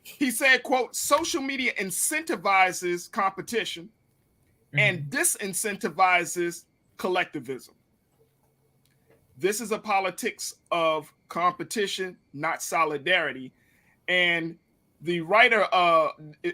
He said, quote, social media incentivizes competition and disincentivizes collectivism. This is a politics of competition, not solidarity. And the writer,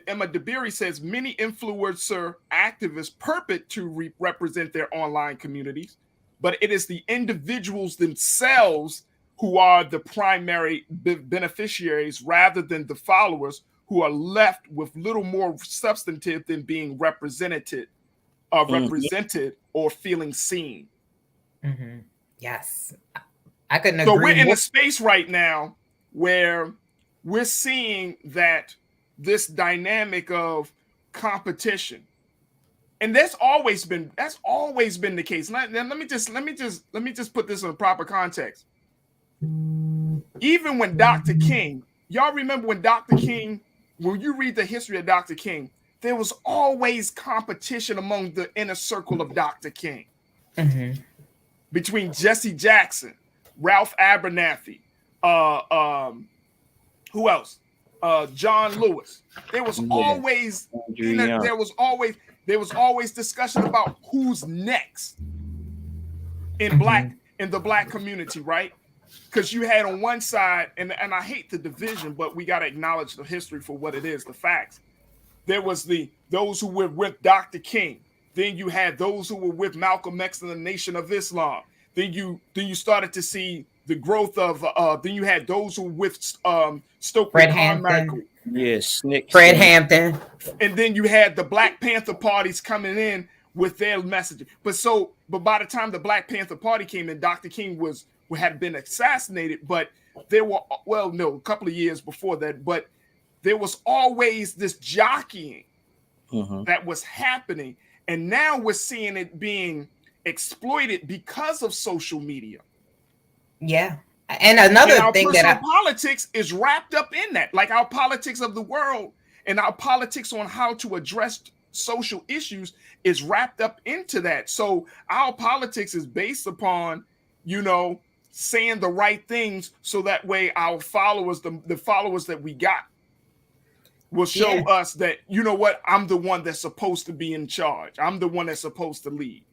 Emma DeBerry, says many influencer activists purport to represent their online communities, but it is the individuals themselves who are the primary beneficiaries rather than the followers, who are left with little more substantive than being represented or feeling seen. Mm-hmm. Yes, I couldn't agree. So we're in a space right now where we're seeing that this dynamic of competition, and that's always been the case. Now, let me just put this in a proper context. Even when Dr. King, y'all remember when Dr. King, when you read the history of Dr. King, there was always competition among the inner circle of Dr. King. Mm-hmm. Between Jesse Jackson, Ralph Abernathy, who else? John Lewis. There was always, there was always discussion about who's next in the black community, right? Because you had on one side, and I hate the division, but we got to acknowledge the history for what it is, the facts. There was those who were with Dr. King. Then you had those who were with Malcolm X and the Nation of Islam. Then you started to see the growth of. Then you had those who were with Stokely Fred Carmichael. Hampton. Yes, Fred Hampton. And then you had the Black Panther parties coming in with their messaging. But by the time the Black Panther Party came in, Dr. King had been assassinated. But there were a couple of years before that. But there was always this jockeying that was happening. And now we're seeing it being exploited because of social media. Yeah. And another thing that politics is wrapped up in that, like our politics of the world and our politics on how to address social issues is wrapped up into that. So our politics is based upon, saying the right things so that way our followers, the followers that we got, will show us that, I'm the one that's supposed to be in charge. I'm the one that's supposed to lead.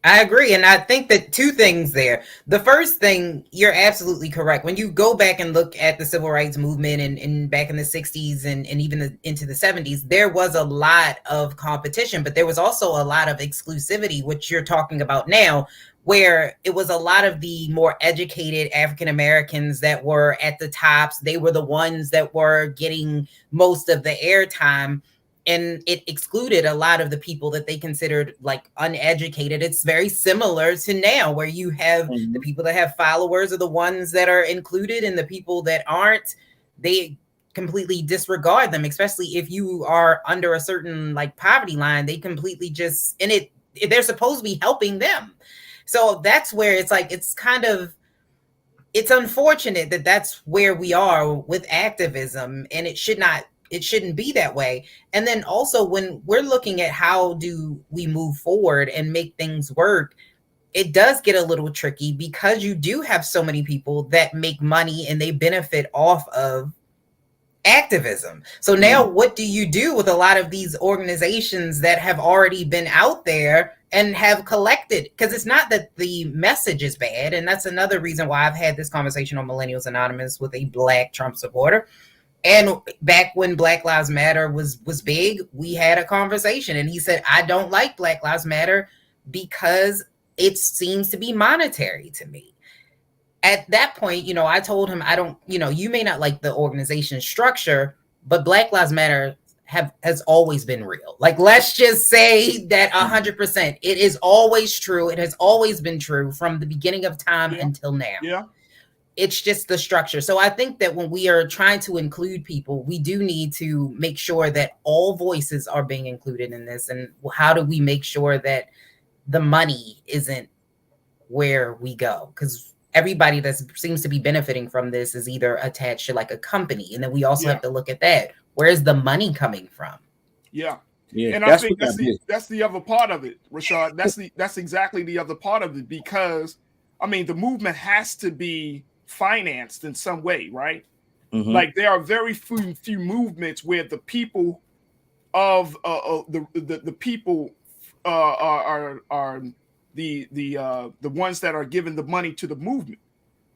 I agree. And I think that two things there. The first thing, you're absolutely correct. When you go back and look at the civil rights movement and back in the 60s and even into the 70s, there was a lot of competition, but there was also a lot of exclusivity, which you're talking about now, where it was a lot of the more educated African Americans that were at the tops. They were the ones that were getting most of the airtime, and it excluded a lot of the people that they considered like uneducated. It's very similar to now, where you have the people that have followers are the ones that are included, and the people that aren't, they completely disregard them, especially if you are under a certain like poverty line. They completely just, they're supposed to be helping them. So that's where it's like, it's unfortunate that that's where we are with activism, and it shouldn't be that way. And then also when we're looking at how do we move forward and make things work, it does get a little tricky because you do have so many people that make money and they benefit off of activism. So now what do you do with a lot of these organizations that have already been out there and have collected, because it's not that the message is bad. And that's another reason why I've had this conversation on Millennials Anonymous with a Black Trump supporter. And back when Black Lives Matter was big, we had a conversation and he said, I don't like Black Lives Matter because it seems to be monetary to me. At that point, you know, I told him, I don't, you know, you may not like the organization structure, but Black Lives Matter has always been real. Like, let's just say that 100%. It is always true. It has always been true from the beginning of time until now. Yeah. It's just the structure. So I think that when we are trying to include people, we do need to make sure that all voices are being included in this. And how do we make sure that the money isn't where we go? Because everybody that seems to be benefiting from this is either attached to like a company. And then we also have to look at that. Where's the money coming from? Yeah. Yeah, and I think that's the other part of it, Rashad. That's exactly the other part of it, because I mean, the movement has to be financed in some way, right? Mm-hmm. Like, there are very few movements where the people of the people are the ones that are giving the money to the movement.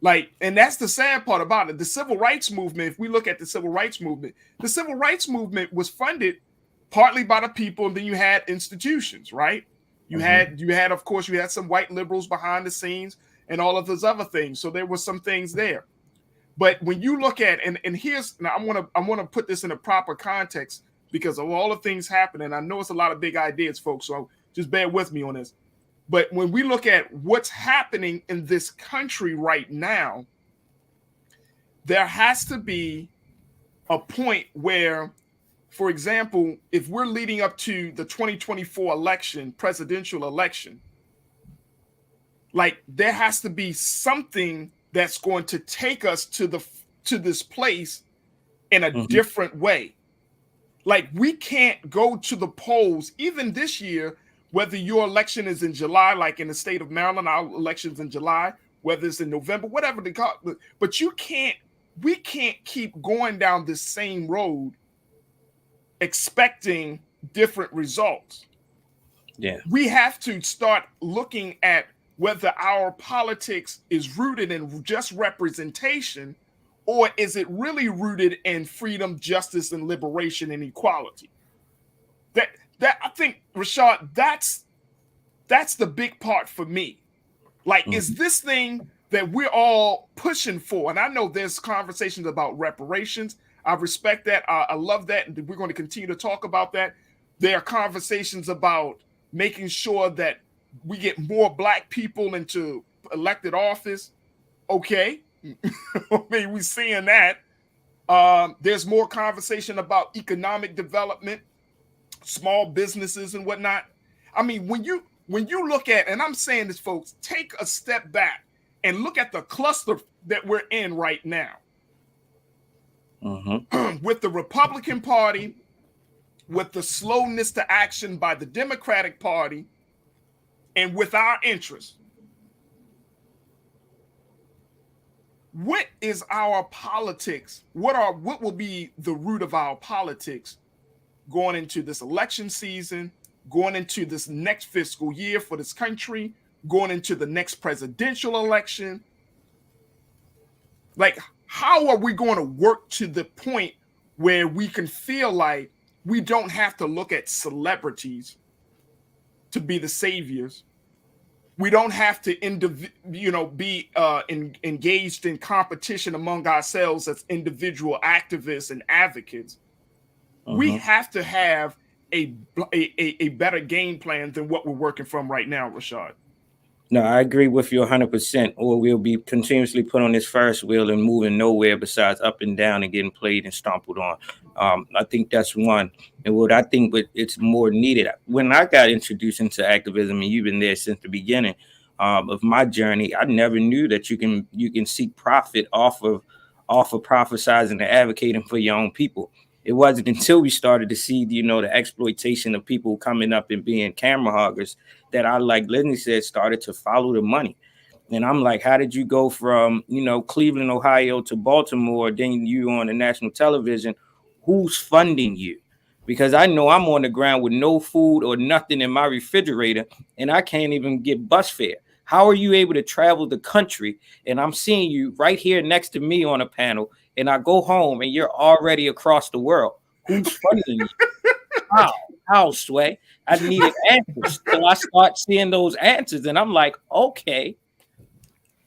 Like, and that's the sad part about it. The civil rights movement, if we look at the civil rights movement was funded partly by the people, and then you had institutions, right? You had, of course, you had some white liberals behind the scenes and all of those other things. So there were some things there. But when you look at, and here's, now I want to put this in a proper context because of all the things happening. I know it's a lot of big ideas, folks, so just bear with me on this. But when we look at what's happening in this country right now, there has to be a point where, for example, if we're leading up to the 2024 election, presidential election, like, there has to be something that's going to take us to this place in a different way. Like, we can't go to the polls even this year, whether your election is in July, like in the state of Maryland, our election's in July, whether it's in November, whatever they call it. But we can't keep going down this same road expecting different results. Yeah. We have to start looking at whether our politics is rooted in just representation, or is it really rooted in freedom, justice, and liberation and equality? That I think, Rashad, that's the big part for me. Like, is this thing that we're all pushing for? And I know there's conversations about reparations. I respect that. I love that. And we're going to continue to talk about that. There are conversations about making sure that we get more Black people into elected office. Okay. I mean, we're seeing that. There's more conversation about economic development, small businesses and whatnot. I mean, when you look at, and I'm saying this, folks, take a step back and look at the cluster that we're in right now. With the Republican Party, with the slowness to action by the Democratic Party, and with our interests. What is our politics? What will be the root of our politics going into this election season, going into this next fiscal year for this country, going into the next presidential election? Like, how are we going to work to the point where we can feel like we don't have to look at celebrities to be the saviors? We don't have to, be engaged in competition among ourselves as individual activists and advocates. We have to have a better game plan than what we're working from right now, Rashad. No, I agree with you 100%. Or we'll be continuously put on this Ferris wheel and moving nowhere besides up and down and getting played and stompled on. I think that's one. And what I think it's more needed. When I got introduced into activism, and you've been there since the beginning of my journey, I never knew that you can seek profit off of prophesizing and advocating for your own people. It wasn't until we started to see, the exploitation of people coming up and being camera hoggers that I, like Leslie said, started to follow the money. And I'm like, how did you go from, Cleveland, Ohio to Baltimore, then you on the national television? Who's funding you? because I know I'm on the ground with no food or nothing in my refrigerator, and I can't even get bus fare. How are you able to travel the country? And I'm seeing you right here next to me on a panel, and I go home and you're already across the world. Who's funding you? How, Sway? I needed answers. So I start seeing those answers, and I'm like, okay,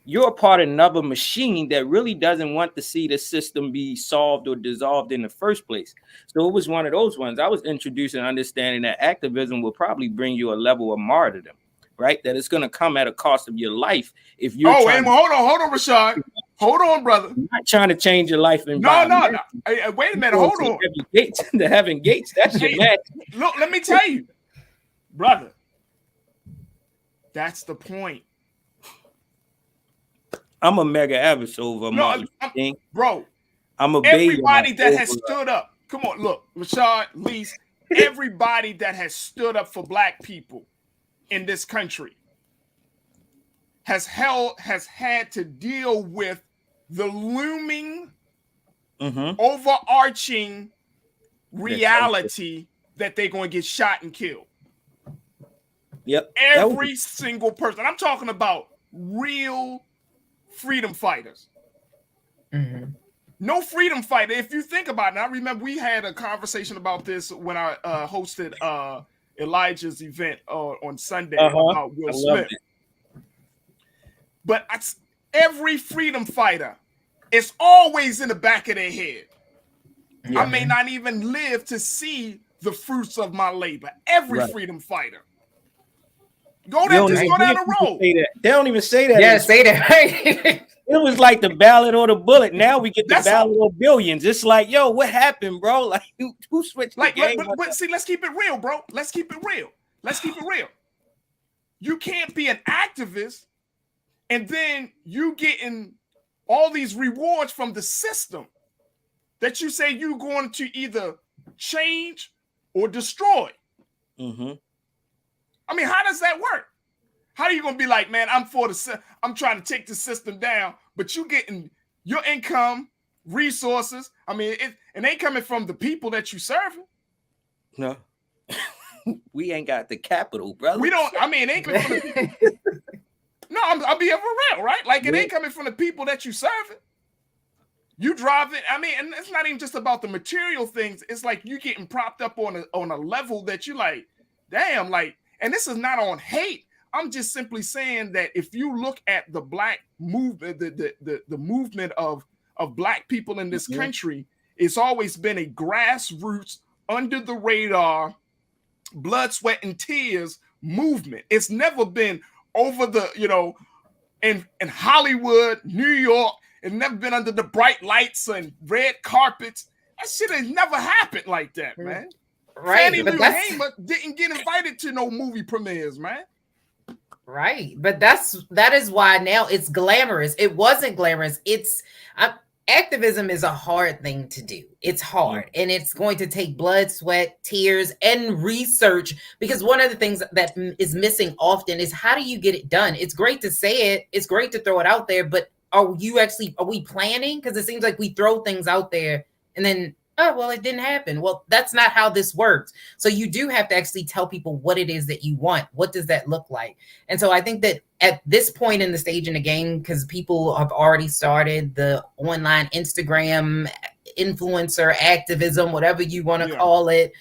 you're a part of another machine that really doesn't want to see the system be solved or dissolved in the first place. So it was one of those ones. I was introducing understanding that activism will probably bring you a level of martyrdom, right? That it's going to come at a cost of your life if you're. Hold on, Rashad. Hold on, brother. I'm not trying to change your life. No. Hey, wait a minute. Hold on. The heaven gates. That's your man. Look, let me tell you, brother. That's the point. I'm a mega average over Martin Luther King. Bro. I'm a everybody that has stood up. Come on, look, Rashad, Lise, everybody that has stood up for Black people in this country has had to deal with the looming, overarching reality that they're going to get shot and killed. Yep. Every single person. I'm talking about real freedom fighters. No freedom fighter. If you think about it, I remember we had a conversation about this when I hosted Elijah's event on Sunday about Will Smith. But every freedom fighter is always in the back of their head. I may not even live to see the fruits of my labor. Every freedom fighter. Go down the road. They don't even say that. Yeah, say that. It was like the ballot or the bullet. Now we get the ballot or billions. It's like, yo, what happened, bro? Like, who switched the game? But see, let's keep it real, bro. Let's keep it real. You can't be an activist and then you getting all these rewards from the system that you say you're going to either change or destroy. I mean, how does that work? How are you going to be like, man, I'm trying to take the system down, but you getting your income, resources. I mean, it ain't coming from the people that you serving. No. We ain't got the capital, brother. We don't, I mean, it ain't coming from the people. No, I'll be for real, right? Like, it ain't coming from the people that you serving. You drive it. I mean, and it's not even just about the material things. It's like you getting propped up on a level that you like, damn, like, and this is not on hate. I'm just simply saying that if you look at the Black movement, the movement of Black people in this country, it's always been a grassroots, under the radar, blood, sweat, and tears movement. It's never been over the, in Hollywood, New York. It's never been under the bright lights and red carpets. That shit has never happened like that, man. Right. Fannie Lou Hamer didn't get invited to no movie premieres, man. Right. But that is why now it's glamorous. It wasn't glamorous. Activism is a hard thing to do. It's hard, and it's going to take blood, sweat, tears, and research, because one of the things that is missing often is how do you get it done? It's great to say it. It's great to throw it out there, but are we planning? Because it seems like we throw things out there and then, oh, well, it didn't happen. Well, that's not how this works. So you do have to actually tell people what it is that you want. What does that look like? And so I think that at this point in the stage in the game, because people have already started the online Instagram influencer activism, whatever you want to call it,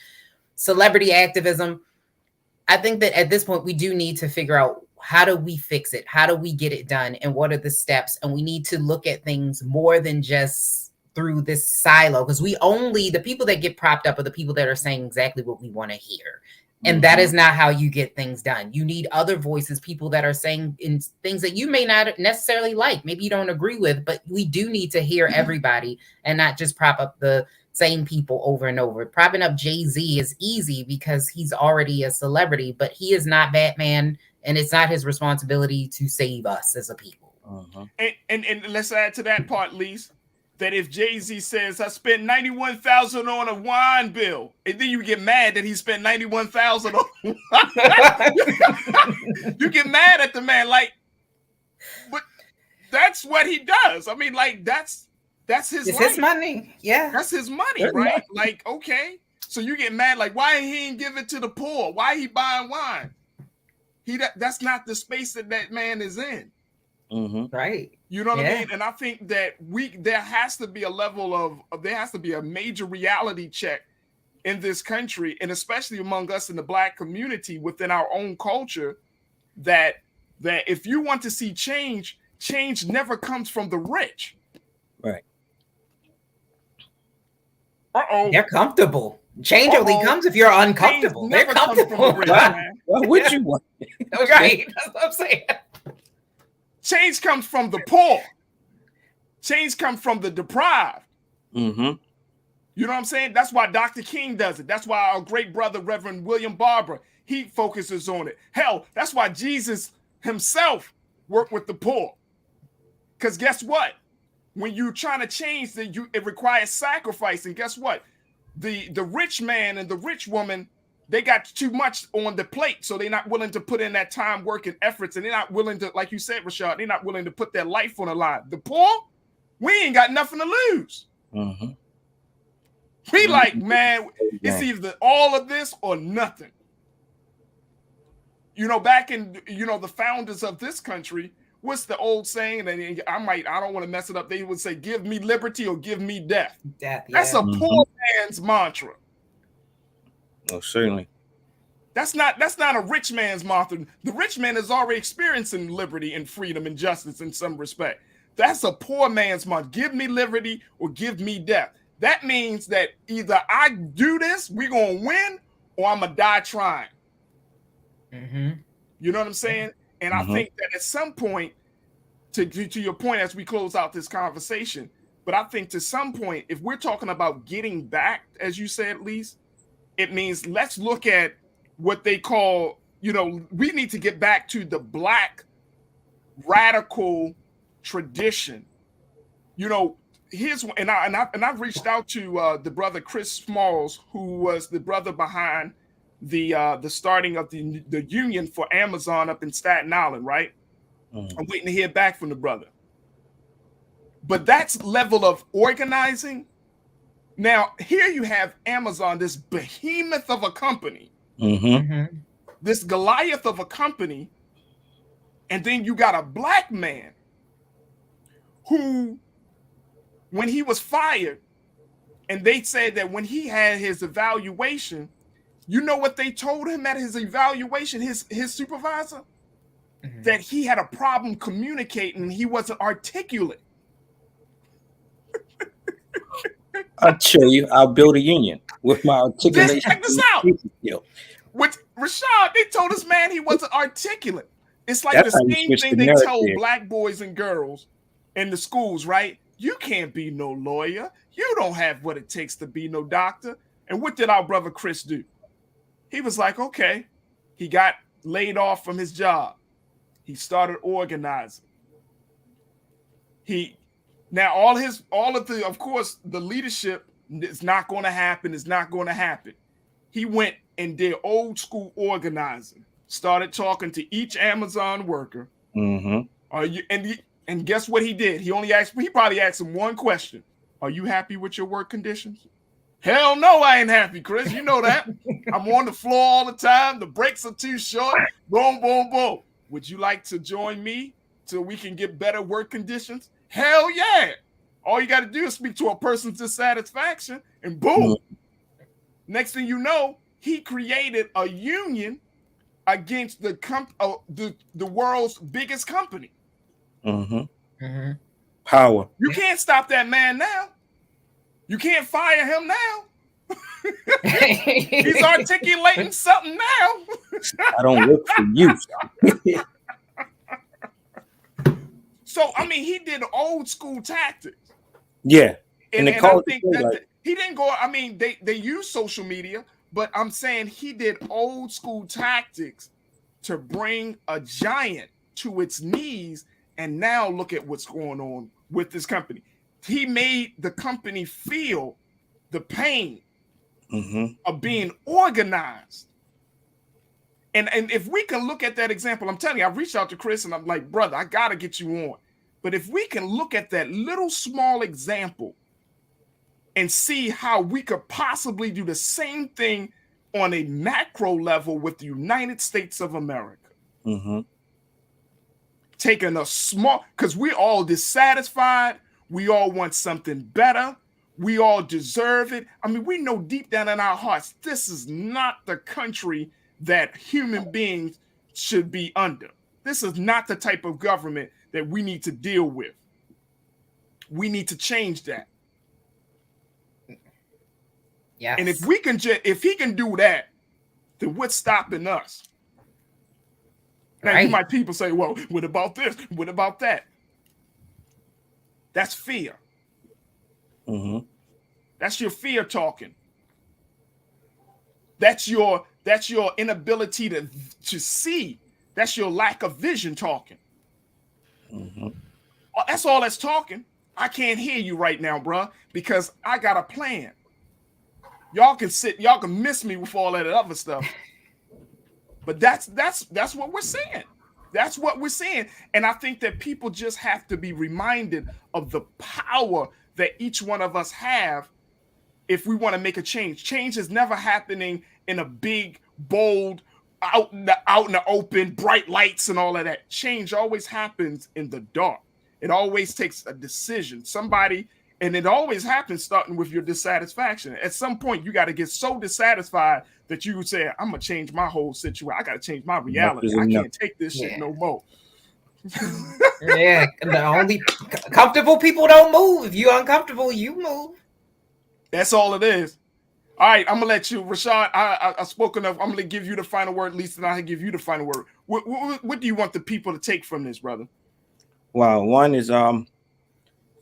celebrity activism, I think that at this point we do need to figure out, how do we fix it? How do we get it done? And what are the steps? And we need to look at things more than just through this silo, because the people that get propped up are the people that are saying exactly what we want to hear. And that is not how you get things done. You need other voices, people that are saying things that you may not necessarily like, maybe you don't agree with, but we do need to hear everybody and not just prop up the same people over and over. Propping up Jay-Z is easy because he's already a celebrity, but he is not Batman, and it's not his responsibility to save us as a people. And let's add to that part, Lise, that if Jay-Z says, I spent $91,000 on a wine bill, and then you get mad that he spent $91,000 on you get mad at the man, like, but that's what he does. I mean, like, that's his money. Yeah. That's his money, right? Like, okay. So you get mad, like, why he ain't give it to the poor? Why he buying wine? That's not the space that man is in. Right. You know what I mean? And I think that there has to be a level of there has to be a major reality check in this country, and especially among us in the Black community within our own culture, that if you want to see change never comes from the rich. Right. They're comfortable. Change only comes if you're uncomfortable. They're comfortable. Why would you want? Right. That's what I'm saying. Change comes from the poor. Change comes from the deprived. Mm-hmm. You know what I'm saying? That's why Dr. King does it. That's why our great brother, Reverend William Barber, he focuses on it. Hell, that's why Jesus himself worked with the poor. Because guess what? When you're trying to change, it requires sacrifice. And guess what? The rich man and the rich woman, they got too much on the plate, so they're not willing to put in that time, work, and efforts, and they're not willing to, like you said, Rashad, they're not willing to put their life on the line. The poor, we ain't got nothing to lose. Mm-hmm. We like, man, it's either all of this or nothing. You know, back in, the founders of this country, what's the old saying? And I don't want to mess it up. They would say, give me liberty or give me death. That's a poor man's mantra. Oh, certainly. That's not a rich man's mantra. The rich man is already experiencing liberty and freedom and justice in some respect. That's a poor man's mantra. Give me liberty or give me death. That means that either I do this, we're going to win, or I'm going to die trying. Mm-hmm. You know what I'm saying? And I think that at some point, to your point as we close out this conversation, but I think to some point, if we're talking about getting back, as you said, Lise, it means let's look at what they call, we need to get back to the Black radical tradition. Here's one, and I've reached out to the brother Chris Smalls, who was the brother behind the starting of the union for Amazon up in Staten Island, right? I'm waiting to hear back from the brother. But that's level of organizing. Now, here you have Amazon, this behemoth of a company, this Goliath of a company, and then you got a Black man who, when he was fired, and they said that when he had his evaluation, you know what they told him at his evaluation, his supervisor? That he had a problem communicating, he wasn't articulate. I'll show you. I'll build a union with my articulation. Check this out. With Rashad, they told this man he wasn't articulate. It's like the same thing they told Black boys and girls in the schools, right? You can't be no lawyer. You don't have what it takes to be no doctor. And what did our brother Chris do? He was like, okay. He got laid off from his job. He started organizing. Of course, the leadership is not going to happen. It's not going to happen. He went and did old school organizing. Started talking to each Amazon worker. And guess what he did? He probably asked him one question. Are you happy with your work conditions? Hell no, I ain't happy, Chris. You know that. I'm on the floor all the time. The breaks are too short. Boom, boom, boom. Would you like to join me so we can get better work conditions? Hell yeah. All you got to do is speak to a person's dissatisfaction and boom. Next thing you know, he created a union against the world's biggest company. Power. You can't stop that man now. You can't fire him now. He's articulating something now. I don't work for you. So, I mean, he did old school tactics. Yeah. And I think that he didn't go, I mean, they use social media, but I'm saying he did old school tactics to bring a giant to its knees. And now look at what's going on with this company. He made the company feel the pain of being organized. And if we can look at that example, I'm telling you, I've reached out to Chris and I'm like, brother, I got to get you on. But if we can look at that little small example and see how we could possibly do the same thing on a macro level with the United States of America. Mm-hmm. Taking a small, because we're all dissatisfied. We all want something better. We all deserve it. I mean, we know deep down in our hearts, this is not the country that human beings should be under. This is not the type of government that we need to deal with. We need to change that. Yes. And if we can if he can do that, then what's stopping us? Now, you might people say, well, what about this? What about that? That's fear. Mm-hmm. That's your fear talking. That's your inability to see. That's your lack of vision talking. Mm-hmm. That's all that's talking. I can't hear you right now, bruh, because I got a plan. Y'all can miss me with all that other stuff. But that's what we're saying. That's what we're saying. And I think that people just have to be reminded of the power that each one of us have if we want to make a change. Change is never happening in a big, bold, out in the open, bright lights and all of that. Change always happens in the dark. It always takes a decision. And it always happens starting with your dissatisfaction. At some point, you got to get so dissatisfied that you say, I'm going to change my whole situation. I got to change my reality. I can't take this shit no more. Yeah, the only comfortable people don't move. If you're uncomfortable, you move. That's all it is. All right, I'm going to let you, Rashad, I spoke enough. I'm going to give you the final word, Lisa, and I'll give you the final word. What do you want the people to take from this, brother? Wow, one is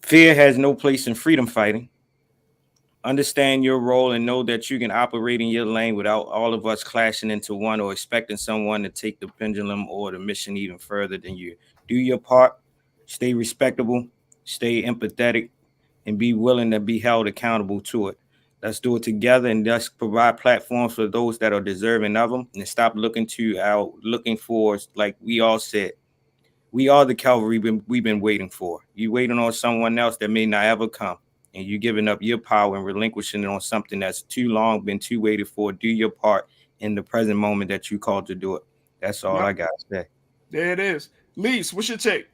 fear has no place in freedom fighting. Understand your role and know that you can operate in your lane without all of us clashing into one or expecting someone to take the pendulum or the mission even further than you. Do your part, stay respectable, stay empathetic, and be willing to be held accountable to it. Let's do it together and just provide platforms for those that are deserving of them, and stop looking for, like we all said, we are the cavalry we've been waiting for. You waiting on someone else that may not ever come, and you giving up your power and relinquishing it on something that's too long been too waited for. Do your part in the present moment that you called to do it. That's all I got to say. There it is. Lise, what's your take?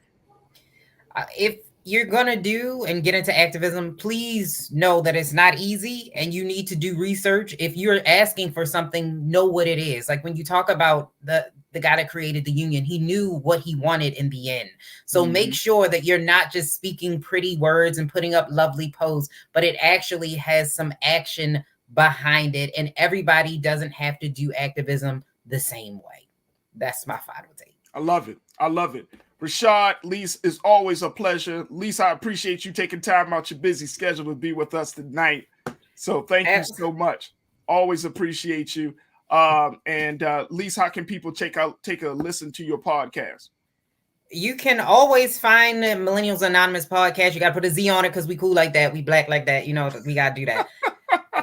If you're going to do and get into activism, please know that it's not easy and you need to do research. If you're asking for something, know what it is. Like when you talk about the guy that created the union, he knew what he wanted in the end. So make sure that you're not just speaking pretty words and putting up lovely posts, but it actually has some action behind it. And everybody doesn't have to do activism the same way. That's my final take. I love it. I love it. Rashad, Lise, it's always a pleasure. Lise, I appreciate you taking time out your busy schedule to be with us tonight. So thank you so much. Always appreciate you. Lise, how can people take a listen to your podcast? You can always find the Millennials Anonymous podcast. You got to put a Z on it because we cool like that. We black like that. You know, we got to do that.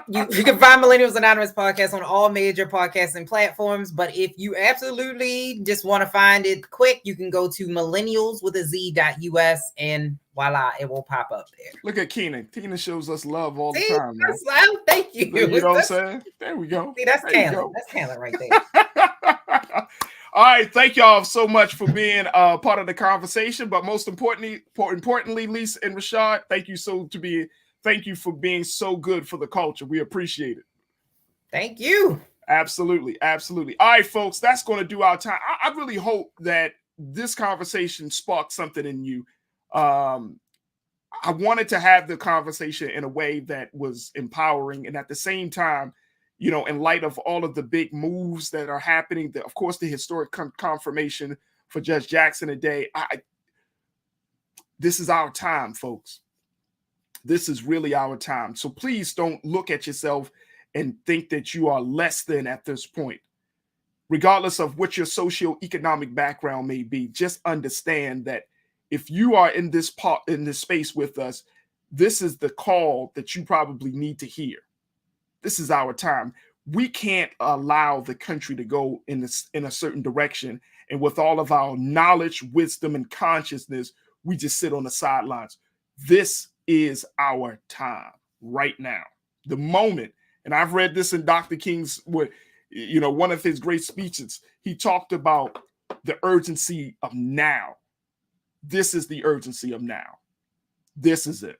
You can find Millennials Anonymous podcast on all major podcasting platforms. But if you absolutely just want to find it quick, you can go to millennials.us and voila, it will pop up there. Look at Keenan. Keenan shows us love all the time. Thank you. You know what I'm saying? There we go. See, that's talent. That's talent right there. All right. Thank y'all so much for being part of the conversation. But most importantly, Lisa and Rashad, thank you for being so good for the culture. We appreciate it. Thank you. Absolutely. Absolutely. All right, folks, that's going to do our time. I really hope that this conversation sparked something in you. I wanted to have the conversation in a way that was empowering. And at the same time, you know, in light of all of the big moves that are happening, of course, the historic confirmation for Judge Jackson today, this is our time, folks. This is really our time. So please don't look at yourself and think that you are less than at this point. Regardless of what your socioeconomic background may be, just understand that if you are in this space with us, this is the call that you probably need to hear. This is our time. We can't allow the country to go in a certain direction. And with all of our knowledge, wisdom, and consciousness, we just sit on the sidelines. This is our time. right now. The moment, and I've read this in Dr. King's, one of his great speeches. He talked about the urgency of now. This is the urgency of now. This is it.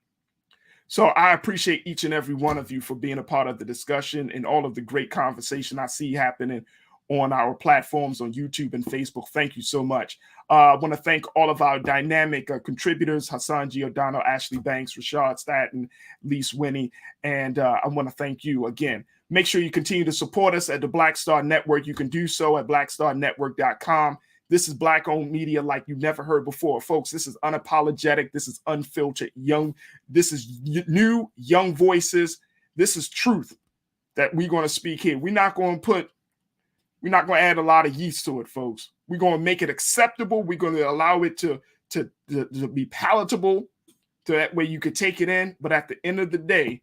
So I appreciate each and every one of you for being a part of the discussion and all of the great conversation I see happening on our platforms on YouTube and Facebook. Thank you so much. I want to thank all of our dynamic contributors, Hassan Giordano, Ashley Banks, Rashad Staten, Lise Winnie, and I want to thank you again. Make sure you continue to support us at the Black Star Network. You can do so at blackstarnetwork.com. This is Black-owned media like you've never heard before. Folks, this is unapologetic. This is unfiltered, young. This is new, young voices. This is truth that we're going to speak here. We're not going to add a lot of yeast to it, folks. We're going to make it acceptable. We're going to allow it to be palatable, so that way you could take it in. But at the end of the day,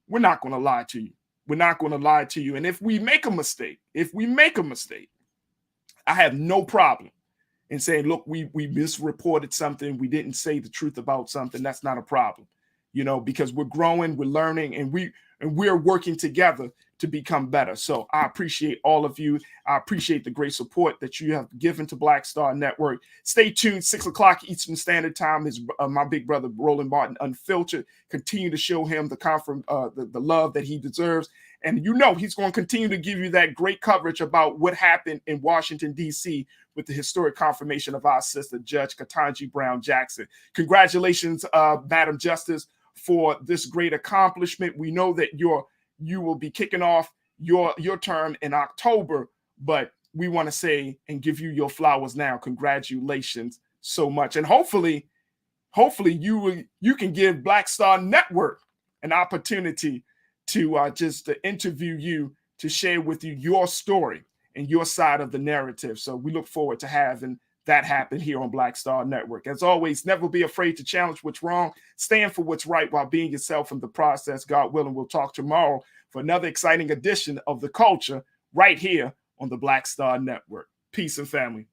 we're not going to lie to you. We're not going to lie to you. And if we make a mistake, I have no problem in saying, look, we misreported something. We didn't say the truth about something. That's not a problem, because we're growing, we're learning, and we're working together to become better. So I appreciate all of you. I appreciate the great support that you have given to Black Star Network. Stay tuned. 6 o'clock Eastern Standard Time is my big brother, Roland Martin Unfiltered. Continue to show him the love that he deserves. And he's going to continue to give you that great coverage about what happened in Washington, D.C. with the historic confirmation of our sister, Judge Ketanji Brown Jackson. Congratulations, Madam Justice, for this great accomplishment. We know that you will be kicking off your term in October, but we want to say and give you your flowers now. Congratulations so much. And hopefully you can give Black Star Network an opportunity to just interview you, to share with you your story and your side of the narrative. So we look forward to having that happen here on Black Star Network. As always, never be afraid to challenge what's wrong. Stand for what's right while being yourself in the process. God willing, we'll talk tomorrow for another exciting edition of The Culture right here on the Black Star Network. Peace and family.